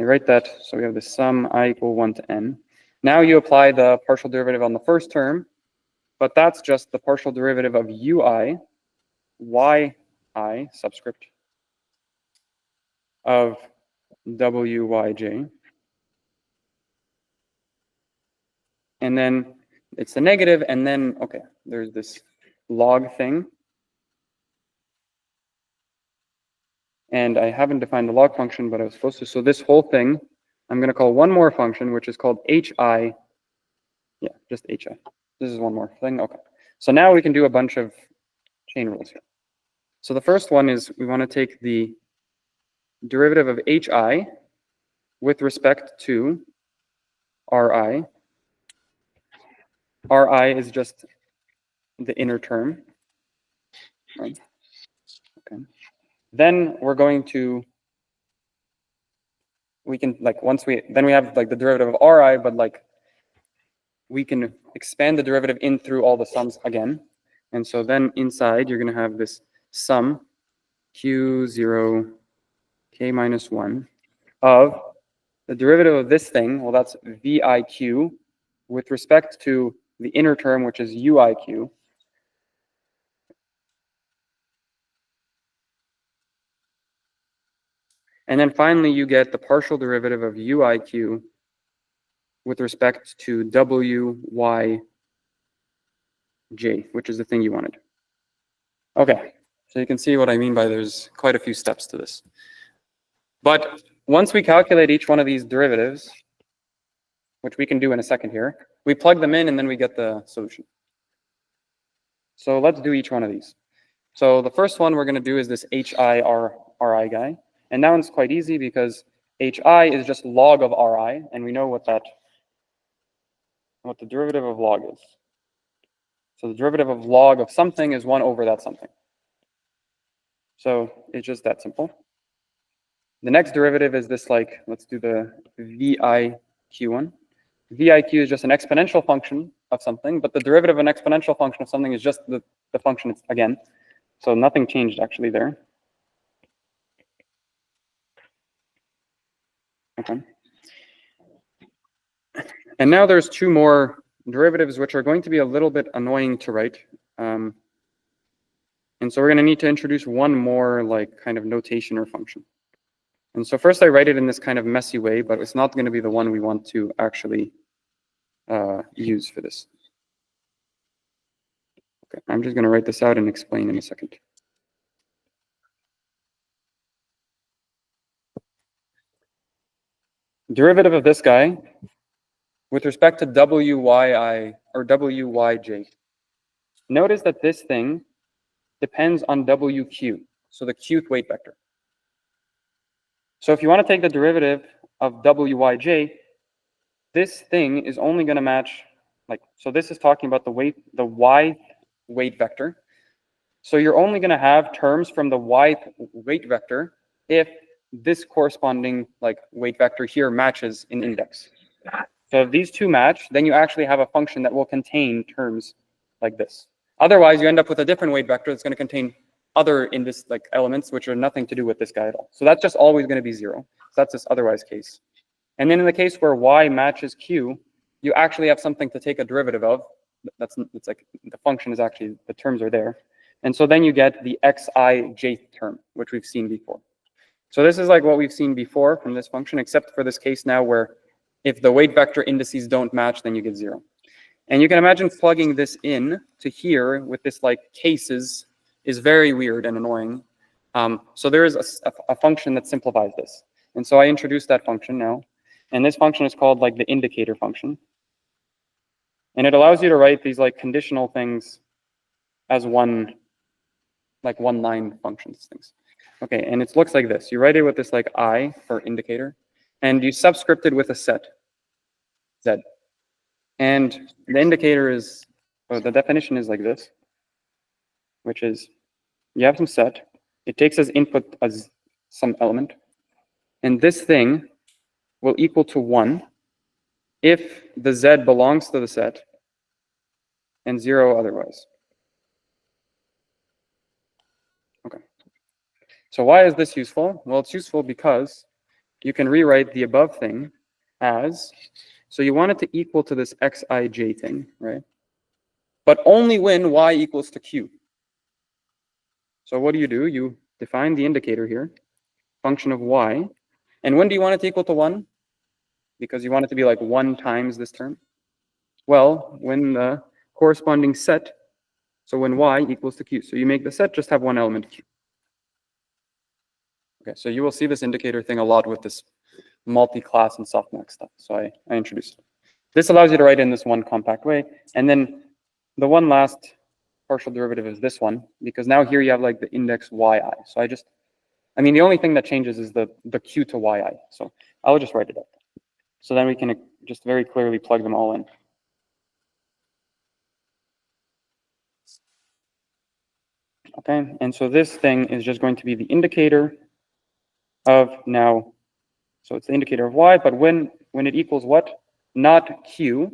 write that. So we have the sum I equal 1 to n. Now you apply the partial derivative on the first term, but that's just the partial derivative of ui, yi subscript of wyj. And then it's the negative, and then, okay, there's this log thing. And I haven't defined the log function, but I was supposed to. So this whole thing, I'm going to call one more function, which is called hi. Yeah, just hi. This is one more thing. Okay. So now we can do a bunch of chain rules here. So the first one is we want to take the derivative of hi with respect to ri. Ri is just the inner term. Right? Okay. Then we're going to, we can like then we have like the derivative of ri, but like we can expand the derivative in through all the sums again. And so then inside you're going to have this sum q0 k minus 1 of the derivative of this thing, well, that's viq with respect to the inner term, which is uiq. And then finally, you get the partial derivative of uiq with respect to wyj, which is the thing you wanted. Okay, so you can see what I mean by there's quite a few steps to this. But once we calculate each one of these derivatives, which we can do in a second here, we plug them in and then we get the solution. So let's do each one of these. So the first one we're going to do is this HI guy. And that one's quite easy because HI is just log of Ri, and we know what the derivative of log is. So the derivative of log of something is 1 over that something. So it's just that simple. The next derivative is this, like, let's do the VIQ one. VIQ is just an exponential function of something, but the derivative of an exponential function of something is just the function again. So nothing changed actually there. Okay. And now there's two more derivatives which are going to be a little bit annoying to write. And so we're going to need to introduce one more like kind of notation or function. And so first I write it in this kind of messy way, but it's not going to be the one we want to actually use for this. Okay, I'm just going to write this out and explain in a second. Derivative of this guy with respect to Wyi or Wyj. Notice that this thing depends on WQ, so the qth weight vector. So if you want to take the derivative of Wyj, this thing is only going to match, like, so this is talking about the y weight vector. So you're only going to have terms from the y weight vector if this corresponding like weight vector here matches in index. So if these two match, then you actually have a function that will contain terms like this. Otherwise, you end up with a different weight vector that's going to contain other index like elements which are nothing to do with this guy at all. So that's just always going to be 0. So that's this otherwise case. And then in the case where y matches q, you actually have something to take a derivative of. It's like the function is actually, the terms are there. And so then you get the xij term, which we've seen before. So this is like what we've seen before from this function, except for this case now where if the weight vector indices don't match, then you get 0. And you can imagine plugging this in to here with this like cases is very weird and annoying. So there is a function that simplifies this. And so I introduced that function now. And this function is called like the indicator function. And it allows you to write these like conditional things as one line functions things. Okay, and it looks like this. You write it with this like I for indicator, and you subscript it with a set, Z. And the indicator is, or the definition is like this, which is you have some set, it takes as input as some element, and this thing will equal to 1 if the Z belongs to the set and 0 otherwise. Okay. So why is this useful? Well, it's useful because you can rewrite the above thing as, so you want it to equal to this xij thing, right? But only when y equals to q. So what do? You define the indicator here, function of y. And when do you want it to equal to 1? Because you want it to be like 1 times this term. Well, when the corresponding set, so when y equals to q. So you make the set just have one element q. Okay, so you will see this indicator thing a lot with this multi-class and softmax stuff. So I introduced it. This allows you to write in this one compact way. And then the one last partial derivative is this one, because now here you have like the index yi. So I mean, the only thing that changes is the q to yi. So I'll just write it up. So then we can just very clearly plug them all in. Okay, and so this thing is just going to be the indicator of now, so it's the indicator of y, but when it equals what? Not q,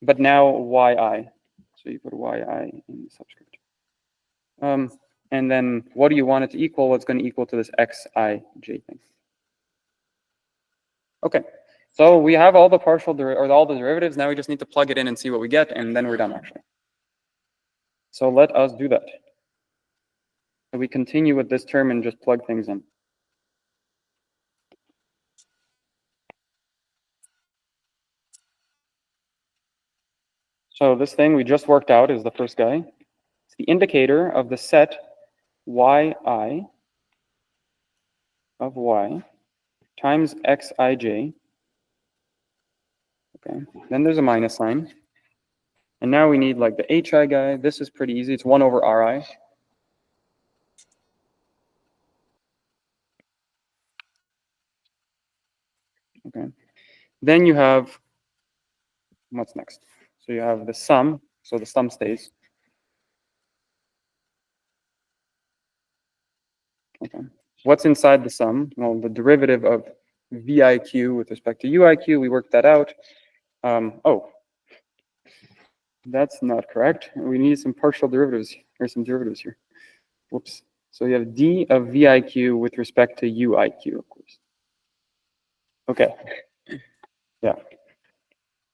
but now yi. So you put yi in the subscript. And then what do you want it to equal? Well, it's going to equal to this xij thing. Okay, so we have all the all the derivatives. Now we just need to plug it in and see what we get, and then we're done actually. So let us do that. So we continue with this term and just plug things in. So this thing we just worked out is the first guy. It's the indicator of the set yi of y times xij. Okay, then there's a minus sign. And now we need like the hi guy. This is pretty easy. It's 1 over ri. Okay. Then you have, what's next? So you have the sum. So the sum stays. Okay. What's inside the sum? Well, the derivative of VIQ with respect to UIQ, we worked that out. Oh, that's not correct. We need some partial derivatives, or some derivatives here. Whoops. So you have D of VIQ with respect to UIQ, of course. Okay. Yeah.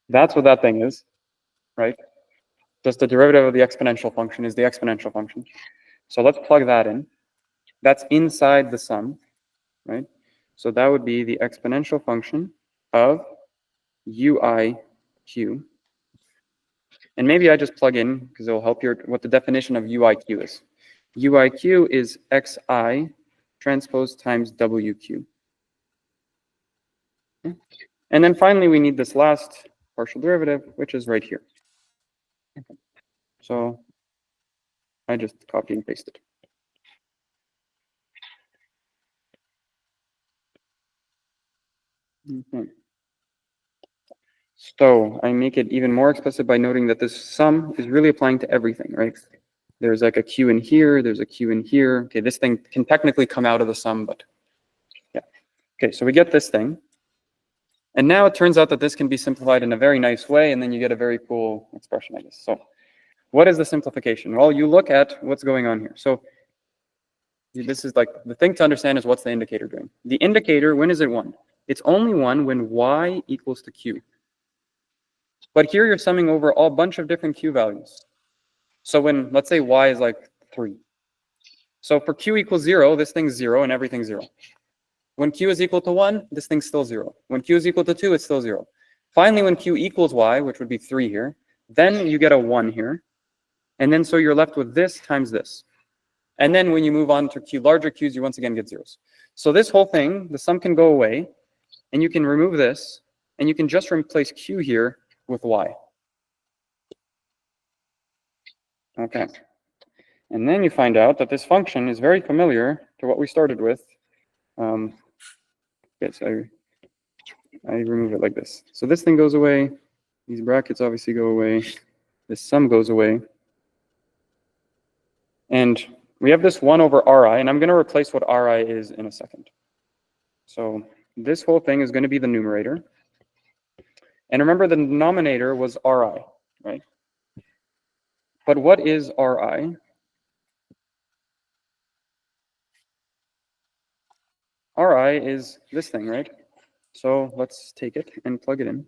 That's what that thing is, right? Just the derivative of the exponential function is the exponential function. So let's plug that in. That's inside the sum, right? So that would be the exponential function of UIQ. And maybe I just plug in, because it'll help you, what the definition of UIQ is. UIQ is XI transpose times WQ. Okay. And then finally, we need this last partial derivative, which is right here. Okay. So I just copy and paste it. Okay. So I make it even more explicit by noting that this sum is really applying to everything, right? There's like a Q in here, there's a Q in here. Okay, this thing can technically come out of the sum, but yeah. Okay, so we get this thing. And now it turns out that this can be simplified in a very nice way, and then you get a very cool expression, I guess. So what is the simplification? Well, you look at what's going on here. So this is like, the thing to understand is what's the indicator doing. The indicator, when is it 1? It's only 1 when y equals to q. But here you're summing over a bunch of different q values. So when, let's say y is like 3. So for q equals 0, this thing's 0 and everything's 0. When q is equal to 1, this thing's still 0. When q is equal to 2, it's still 0. Finally, when q equals y, which would be 3 here, then you get a 1 here. And then so you're left with this times this. And then when you move on to q larger q's, you once again get zeros. So this whole thing, the sum can go away, and you can remove this, and you can just replace q here with y. Okay. And then you find out that this function is very familiar to what we started with. Okay, so I remove it like this. So this thing goes away. These brackets obviously go away. This sum goes away. And we have this 1 over ri, and I'm going to replace what ri is in a second. So this whole thing is going to be the numerator. And remember, the denominator was ri, right? But what is ri? Ri is this thing, right? So let's take it and plug it in.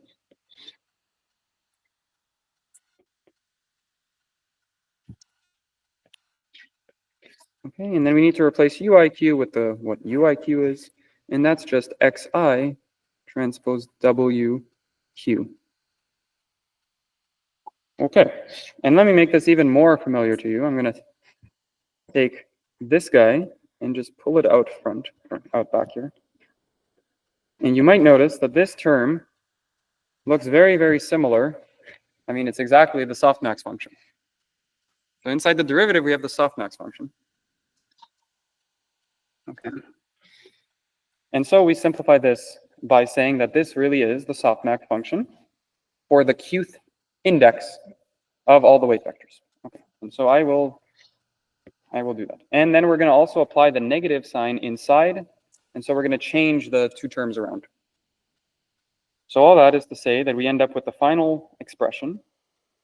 Okay, and then we need to replace UIQ with what UIQ is, and that's just XI transpose WQ. Okay, and let me make this even more familiar to you. I'm going to take this guy and just pull it out front, or out back here. And you might notice that this term looks very, very similar. I mean, it's exactly the softmax function. So inside the derivative, we have the softmax function. Okay. And so we simplify this by saying that this really is the softmax function for the qth index of all the weight vectors. Okay. And so I will do that. And then we're going to also apply the negative sign inside. And so we're going to change the two terms around. So all that is to say that we end up with the final expression,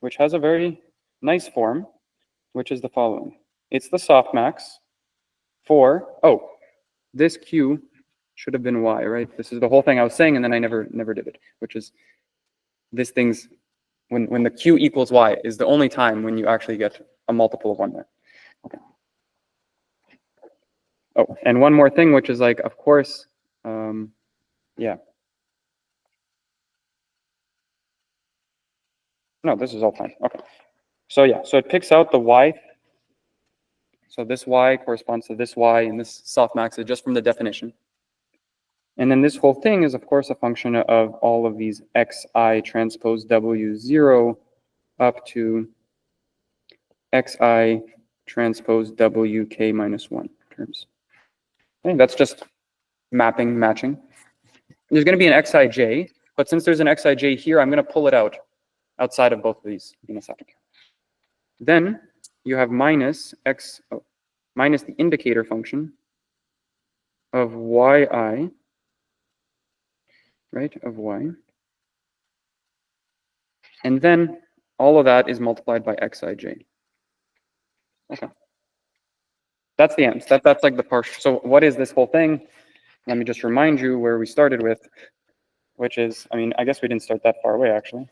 which has a very nice form, which is the following. It's the softmax for, oh, this q should have been y, right? This is the whole thing I was saying, and then I never did it, which is this thing's, when the q equals y is the only time when you actually get a multiple of 1 there. Okay. Oh, and one more thing, which is like, of course, yeah. No, this is all fine. Okay. So yeah, so it picks out the y. So this y corresponds to this y, and this softmax is just from the definition. And then this whole thing is, of course, a function of all of these xi transpose w0 up to xi transpose wk minus 1 terms. Okay, that's just matching. There's going to be an xij, but since there's an xij here, I'm going to pull it outside of both of these in a second. Then you have minus the indicator function of yi, right, of y. And then all of that is multiplied by xij. Okay. That's the end. That's like the partial. So what is this whole thing? Let me just remind you where we started with, which is, I mean, I guess we didn't start that far away, actually,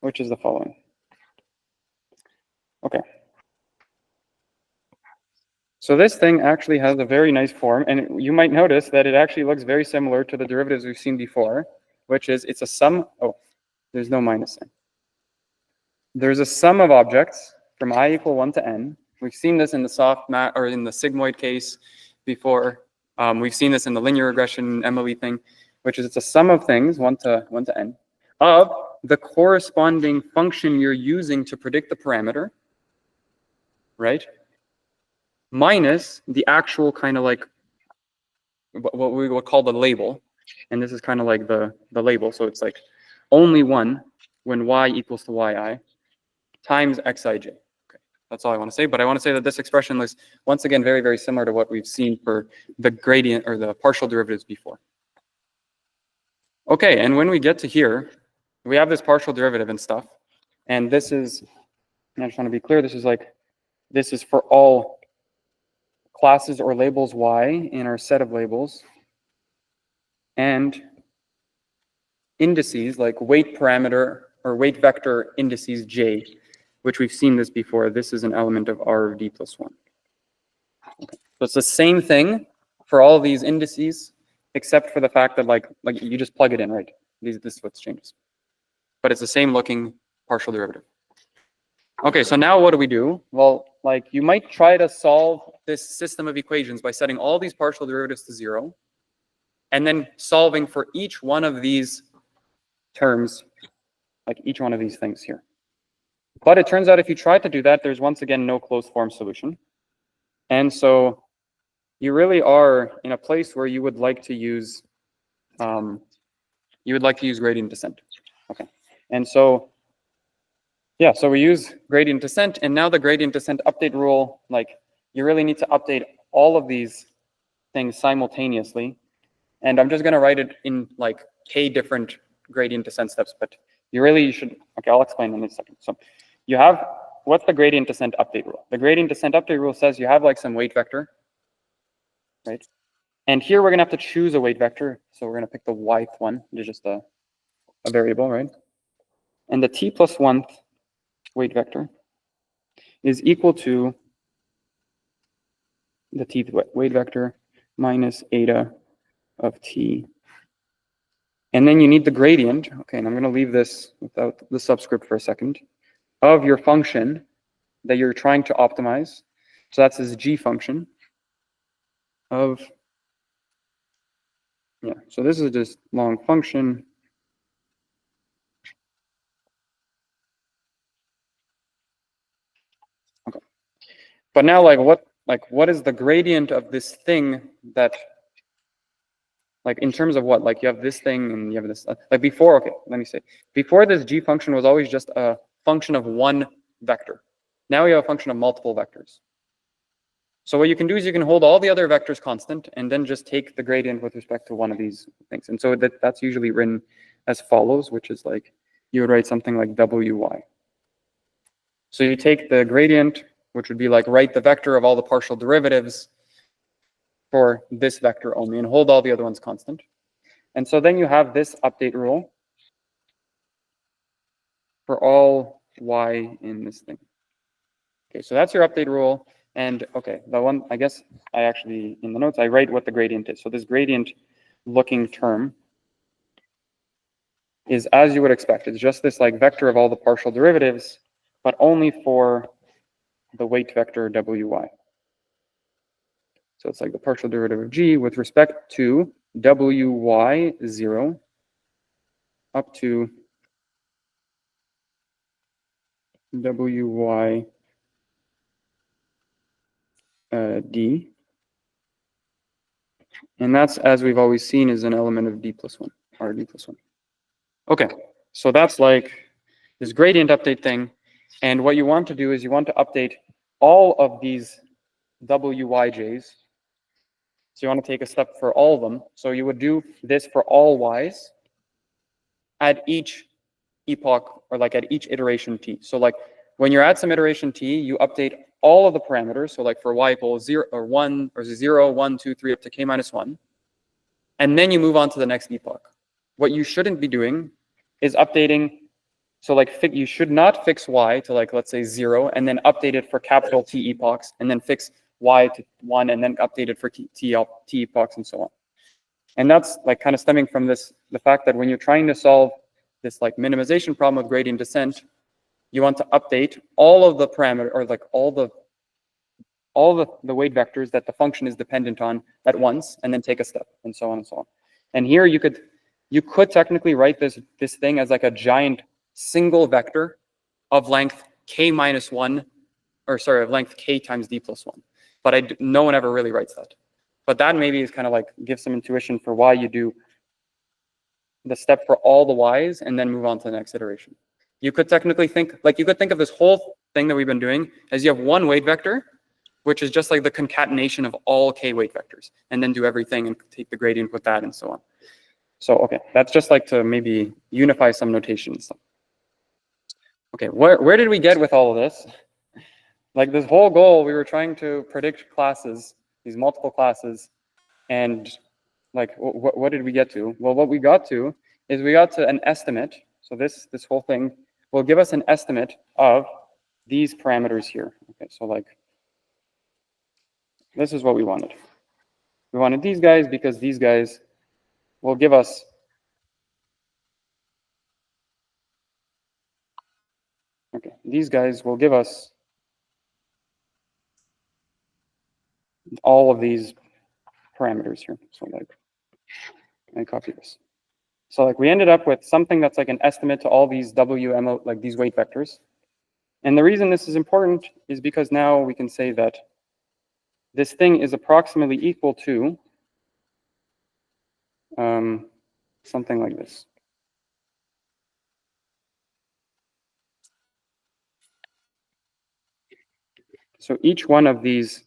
which is the following. Okay. So this thing actually has a very nice form, and you might notice that it actually looks very similar to the derivatives we've seen before, which is it's a sum. Oh, there's no minus sign. There's a sum of objects from I equal 1 to n. We've seen this in the softmax or in the sigmoid case before. We've seen this in the linear regression MLE thing, which is it's a sum of things 1 to n of the corresponding function you're using to predict the parameter, right? Minus the actual kind of like what we would call the label, and this is kind of like the label. So it's like only 1 when y equals to yi times xij. Okay, that's all I want to say. But I want to say that this expression is once again very, very similar to what we've seen for the gradient or the partial derivatives before. Okay, and when we get to here, we have this partial derivative and stuff, and this is, I just want to be clear, this is for all classes or labels y in our set of labels, and indices like weight parameter or weight vector indices j, which we've seen this before. This is an element of R of d plus 1. Okay. So it's the same thing for all of these indices, except for the fact that like you just plug it in, right? This is what changes. But it's the same looking partial derivative. Okay, so now what do we do? Well, like you might try to solve this system of equations by setting all these partial derivatives to 0, and then solving for each one of these terms, like each one of these things here. But it turns out if you try to do that, there's once again no closed form solution. And so you really are in a place where you would like to use gradient descent. Okay. And so yeah, so we use gradient descent, and now the gradient descent update rule, like you really need to update all of these things simultaneously. And I'm just going to write it in like k different gradient descent steps, but you should, okay, I'll explain in a second. So you have, what's the gradient descent update rule? The gradient descent update rule says you have like some weight vector, right? And here we're going to have to choose a weight vector. So we're going to pick the yth one, which is just a variable, right? And the t plus 1th weight vector is equal to the tth weight vector minus eta of t. And then you need the gradient, okay, and I'm going to leave this without the subscript for a second, of your function that you're trying to optimize. So that's this g function of, yeah, so this is just long function. Okay. But now what is the gradient of this thing that, like in terms of what? Like you have this thing and you have this, like before, okay, let me say. Before this g function was always just a function of one vector. Now we have a function of multiple vectors. So what you can do is you can hold all the other vectors constant and then just take the gradient with respect to one of these things. And so that's usually written as follows, which is like, you would write something like wy. So you take the gradient, which would be like write the vector of all the partial derivatives for this vector only and hold all the other ones constant. And so then you have this update rule for all y in this thing. Okay, so that's your update rule. And okay, the one, I guess I actually, in the notes, I write what the gradient is. So this gradient looking term is as you would expect. It's just this like vector of all the partial derivatives, but only for the weight vector wy. So it's like the partial derivative of g with respect to wy0 up to wy d. And that's, as we've always seen, is an element of d plus 1, or d plus 1. Okay, so that's like this gradient update thing. And what you want to do is you want to update all of these wyj's. So you want to take a step for all of them. So you would do this for all y's at each epoch, or like at each iteration t. So like when you're at some iteration t, you update all of the parameters. So like for y equals 0 or 1 or 0, 1, 2, 3 up to k minus 1. And then you move on to the next epoch. What you shouldn't be doing is updating. So like you should not fix y to like, let's say 0, and then update it for capital T epochs, and then fix y to 1, and then update it for T epochs, and so on. And that's like kind of stemming from this, the fact that when you're trying to solve this like minimization problem with gradient descent, you want to update all of the parameter, or like all the weight vectors that the function is dependent on at once, and then take a step, and so on and so on. And here you could technically write this thing as like a giant single vector of length k minus 1, or sorry, of length k times d plus 1. But no one ever really writes that. But that maybe is kind of like gives some intuition for why you do the step for all the y's and then move on to the next iteration. You could technically think, like you could think of this whole thing that we've been doing as you have one weight vector, which is just like the concatenation of all k weight vectors, and then do everything and take the gradient with that and so on. So, okay, that's just like to maybe unify some notations. Okay, where did we get with all of this? Like this whole goal, we were trying to predict classes, these multiple classes, and like what did we get to? Well, what we got to is we got to an estimate. So this whole thing will give us an estimate of these parameters here. Okay, so like this is what we wanted. We wanted these guys because these guys will give us these guys will give us all of these parameters here. So like, I copy this. So like we ended up with something that's like an estimate to all these WMO, like these weight vectors. And the reason this is important is because now we can say that this thing is approximately equal to something like this. So each one of these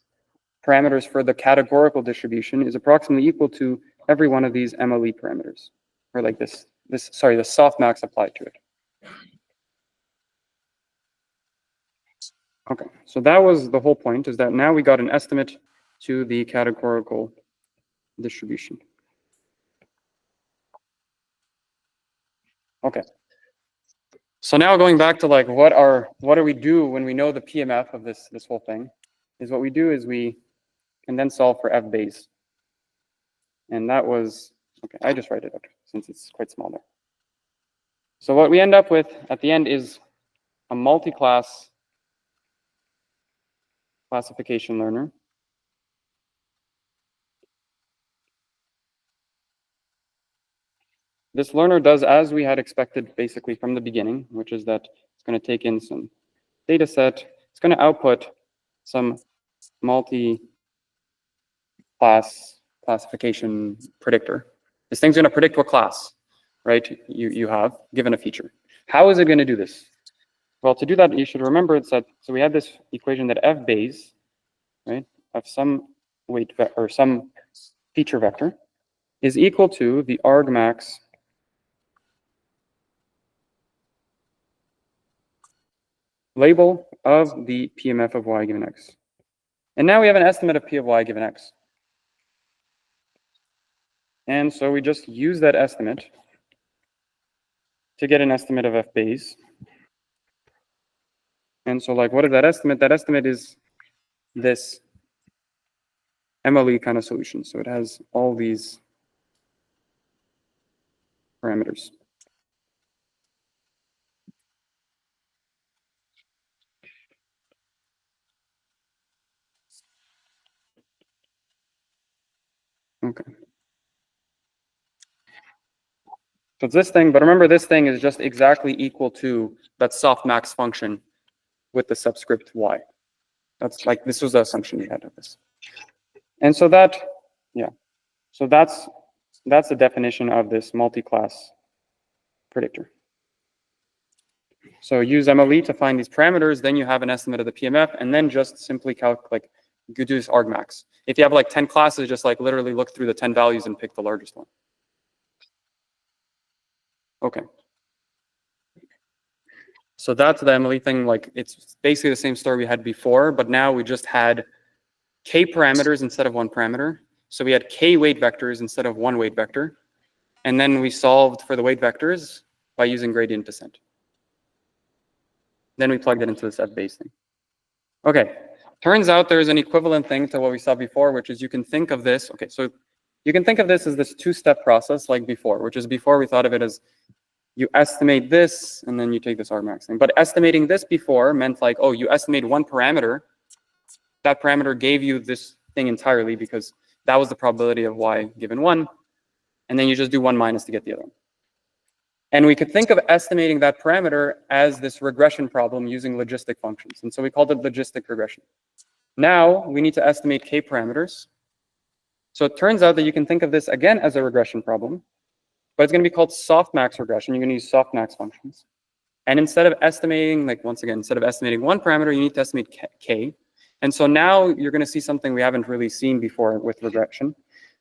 parameters for the categorical distribution is approximately equal to every one of these MLE parameters, or like the softmax applied to it. Okay, so that was the whole point, is that now we got an estimate to the categorical distribution. Okay. So now going back to like what do we do when we know the PMF of this whole thing, is what we do is we can then solve for F base. And that was, okay, I just write it out since it's quite small there. So what we end up with at the end is a multi-class classification learner. This learner does as we had expected basically from the beginning, which is that it's going to take in some data set. It's going to output some multi-class classification predictor. This thing's going to predict what class, right, you have given a feature. How is it going to do this? Well, to do that, you should remember it's that, so we have this equation that f base, right, of some weight or some feature vector is equal to the argmax label of the PMF of y given x. And now we have an estimate of p of y given x. And so we just use that estimate to get an estimate of f base. And so like, what is that estimate? That estimate is this MLE kind of solution. So it has all these parameters. Okay. So it's this thing, but remember this thing is just exactly equal to that softmax function with the subscript y. That's like, this was the assumption we had of this. And so that, yeah, so that's the definition of this multi-class predictor. So use MLE to find these parameters, then you have an estimate of the PMF, and then just simply calculate, you do this argmax. If you have like 10 classes, just like literally look through the 10 values and pick the largest one. Okay. So that's the MLE thing. Like, it's basically the same story we had before, but now we just had k parameters instead of one parameter. So we had k weight vectors instead of one weight vector. And then we solved for the weight vectors by using gradient descent. Then we plugged it into this f-base thing. Okay, turns out there's an equivalent thing to what we saw before, which is you can think of this. Okay, so you can think of this as this two-step process like before, which is before we thought of it as you estimate this, and then you take this argmax thing. But estimating this before meant like, oh, you estimate one parameter. That parameter gave you this thing entirely because that was the probability of y given 1. And then you just do 1 minus to get the other one. And we could think of estimating that parameter as this regression problem using logistic functions. And so we called it logistic regression. Now we need to estimate k parameters. So it turns out that you can think of this again as a regression problem, but it's going to be called softmax regression. You're going to use softmax functions. And instead of estimating, like once again, instead of estimating one parameter, you need to estimate k. And so now you're going to see something we haven't really seen before with regression,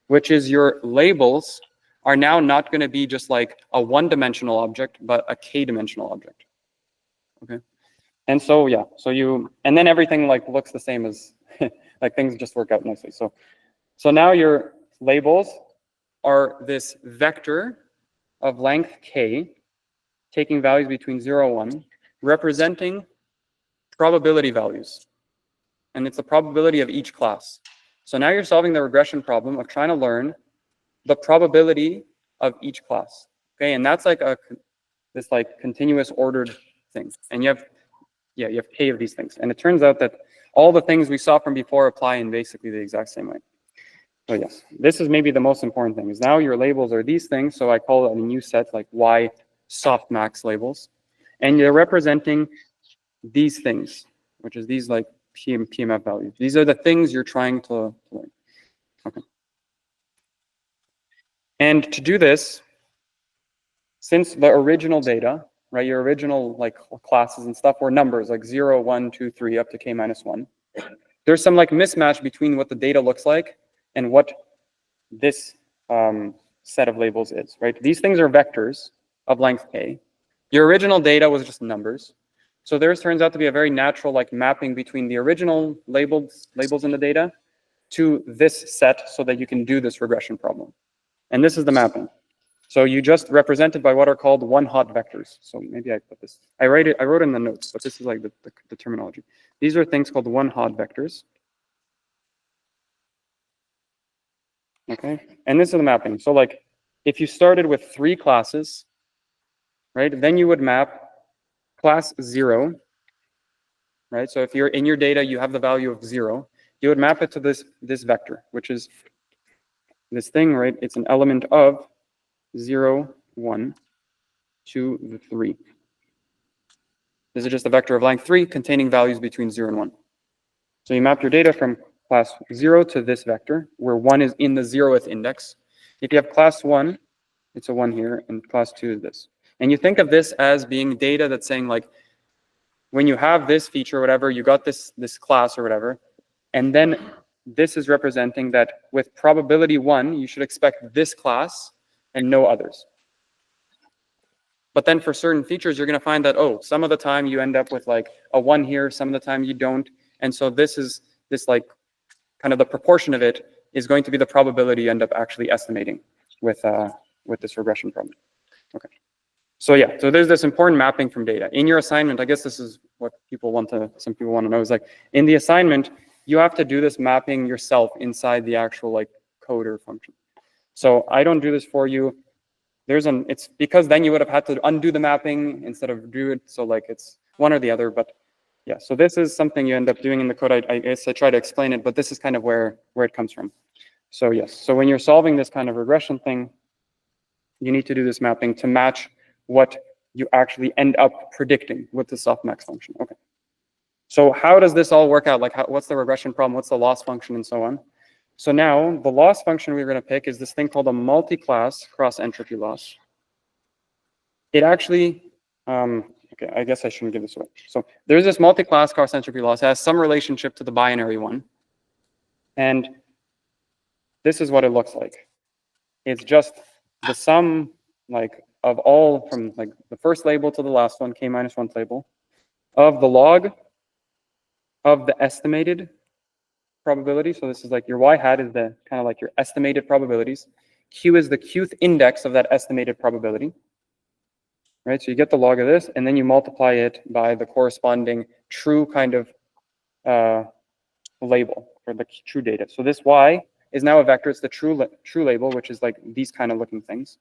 which is your labels are now not going to be just like a one-dimensional object, but a k-dimensional object. Okay. And so yeah, so and then everything like looks the same as like things just work out nicely. So now your labels are this vector of length k, taking values between 0 and 1, representing probability values. And it's the probability of each class. So now you're solving the regression problem of trying to learn the probability of each class. Okay, and that's like this like continuous ordered thing. And you have k of these things. And it turns out that all the things we saw from before apply in basically the exact same way. So yes, this is maybe the most important thing, is now your labels are these things. So I call it a new set like y softmax labels. And you're representing these things, which is these like PMF values. These are the things you're trying to learn. Okay. And to do this, since the original data, right, your original like classes and stuff were numbers like 0, 1, 2, 3 up to k minus 1, there's some like mismatch between what the data looks like and what this set of labels is, right? These things are vectors of length k. Your original data was just numbers. So there turns out to be a very natural like mapping between the original labels in the data to this set so that you can do this regression problem. And this is the mapping. So you just represent it by what are called one-hot vectors. So maybe I put this. I wrote it in the notes, but this is like the terminology. These are things called one-hot vectors. Okay, and this is the mapping. So like, if you started with 3 classes, right, then you would map class 0, right? So if you're in your data, you have the value of 0, you would map it to this vector, which is this thing, right? It's an element of 0, 1, 2, 3. This is just a vector of length 3 containing values between 0 and 1. So you map your data from class 0 to this vector, where 1 is in the 0th index. If you have class 1, it's a 1 here, and class 2 is this. And you think of this as being data that's saying like, when you have this feature or whatever, you got this class or whatever, and then this is representing that with probability 1, you should expect this class and no others. But then for certain features, you're going to find that, oh, some of the time you end up with like a 1 here, some of the time you don't. And so this like kind of the proportion of it is going to be the probability you end up actually estimating with this regression problem. Okay. So yeah, so there's this important mapping from data. In your assignment, I guess this is what some people want to know, is like in the assignment, you have to do this mapping yourself inside the actual like code or function. So I don't do this for you. It's because then you would have had to undo the mapping instead of do it. So like it's one or the other, but yeah. So this is something you end up doing in the code. I guess I try to explain it, but this is kind of where it comes from. So yes, so when you're solving this kind of regression thing, you need to do this mapping to match what you actually end up predicting with the softmax function. Okay. So how does this all work out? Like, what's the regression problem? What's the loss function and so on? So now the loss function we're going to pick is this thing called a multiclass cross entropy loss. It actually, okay, I guess I shouldn't give this away. So there's this multiclass cross entropy loss. It has some relationship to the binary one. And this is what it looks like. It's just the sum like of all from like the first label to the last one, k minus 1th label, of the log of the estimated probability. So this is like your y hat is the kind of like your estimated probabilities. Q is the qth index of that estimated probability. Right, so you get the log of this, and then you multiply it by the corresponding true kind of label for the true data. So this y is now a vector. It's the true label, which is like these kind of looking things.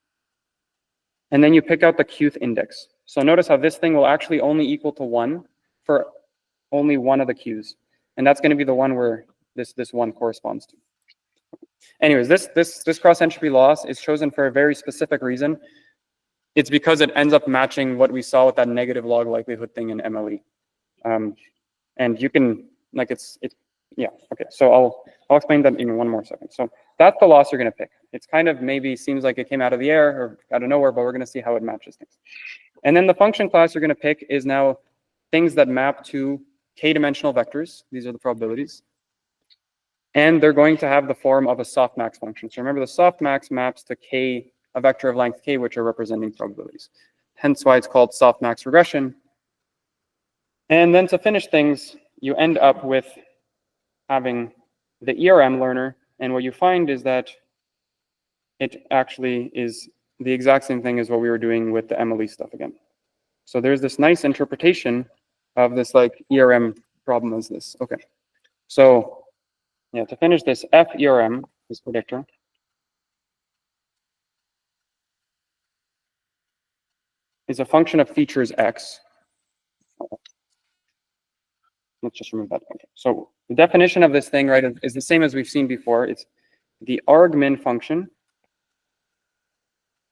And then you pick out the qth index. So notice how this thing will actually only equal to 1 for only one of the q's, and that's going to be the one where this one corresponds to. Anyways, this cross entropy loss is chosen for a very specific reason. It's because it ends up matching what we saw with that negative log likelihood thing in MLE. And you can, like, yeah, okay. So I'll explain that in one more second. So that's the loss you're going to pick. It's kind of maybe seems like it came out of the air or out of nowhere, but we're going to see how it matches things. And then the function class you're going to pick is now things that map to k-dimensional vectors. These are the probabilities. And they're going to have the form of a softmax function. So remember, the softmax maps to k, a vector of length k, which are representing probabilities. Hence why it's called softmax regression. And then to finish things, you end up with having the ERM learner. And what you find is that it actually is the exact same thing as what we were doing with the MLE stuff again. So there's this nice interpretation of this like ERM problem as this. Okay. So yeah, to finish this, F ERM, this predictor, is a function of features x. Let's just remove that. Okay. So the definition of this thing, right, is the same as we've seen before. It's the argmin function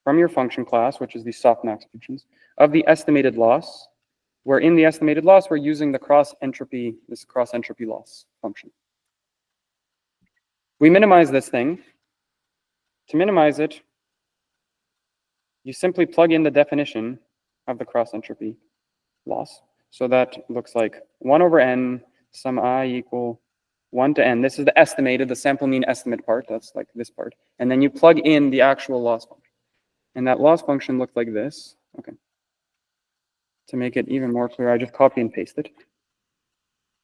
from your function class, which is the softmax functions, of the estimated loss, where in the estimated loss, we're using the cross entropy loss function. We minimize this thing. To minimize it, you simply plug in the definition of the cross entropy loss. So that looks like 1 over n, sum I equal 1 to n. This is the estimated, the sample mean estimate part. That's like this part. And then you plug in the actual loss function. And that loss function looked like this. Okay. To make it even more clear, I just copy and paste it.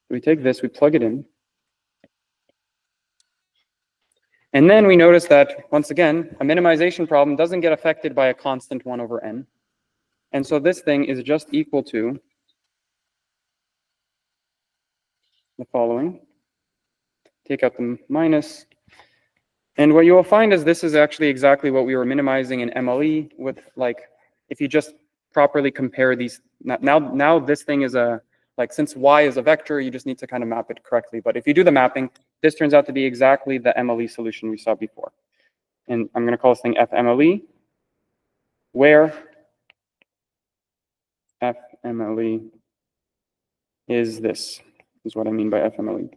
We take this, we plug it in. And then we notice that, once again, a minimization problem doesn't get affected by a constant 1 over n. And so this thing is just equal to the following. Take out the minus. And what you will find is this is actually exactly what we were minimizing in MLE with, like, if you just properly compare these. Now this thing is a, like, since y is a vector, you just need to kind of map it correctly. But if you do the mapping, this turns out to be exactly the MLE solution we saw before. And I'm going to call this thing FMLE, where FMLE is this, is what I mean by FMLE.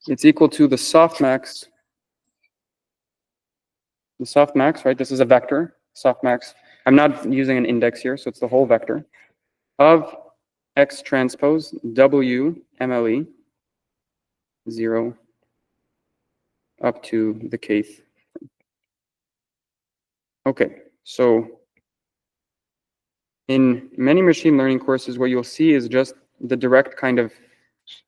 It's equal to the softmax. The softmax, right? This is a vector, softmax. I'm not using an index here, so it's the whole vector of X transpose W MLE 0 up to the kth. Okay, so in many machine learning courses, what you'll see is just the direct kind of,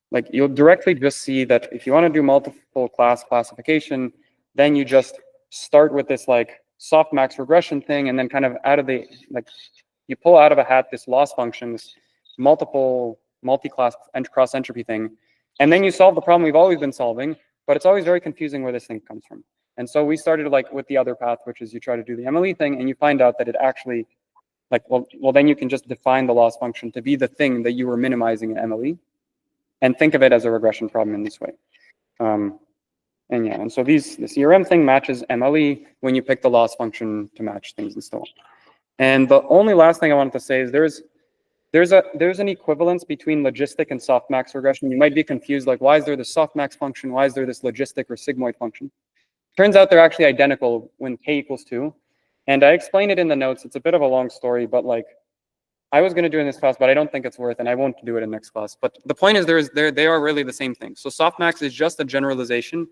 like, you'll directly just see that if you want to do multiple class classification, then you just start with this like softmax regression thing, and then kind of out of the, like, you pull out of a hat this loss function, this multi-class and cross entropy thing, and then you solve the problem we've always been solving, but it's always very confusing where this thing comes from. And so we started like with the other path, which is you try to do the MLE thing, and you find out that it actually, like, well, then you can just define the loss function to be the thing that you were minimizing in MLE, and think of it as a regression problem in this way. And And yeah, and so this ERM thing matches MLE when you pick the loss function to match things and so on. And the only last thing I wanted to say is there's an equivalence between logistic and softmax regression. You might be confused, like, why is there this softmax function? Why is there this logistic or sigmoid function? Turns out they're actually identical when k equals 2. And I explain it in the notes. It's a bit of a long story, but like, I was going to do it in this class, but I don't think it's worth, and I won't do it in next class. But the point is, they are really the same thing. So softmax is just a generalization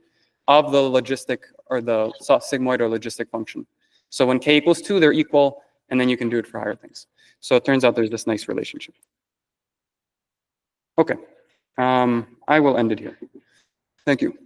of the logistic or the sigmoid or logistic function. So when k equals 2, they're equal, and then you can do it for higher things. So it turns out there's this nice relationship. Okay, I will end it here. Thank you.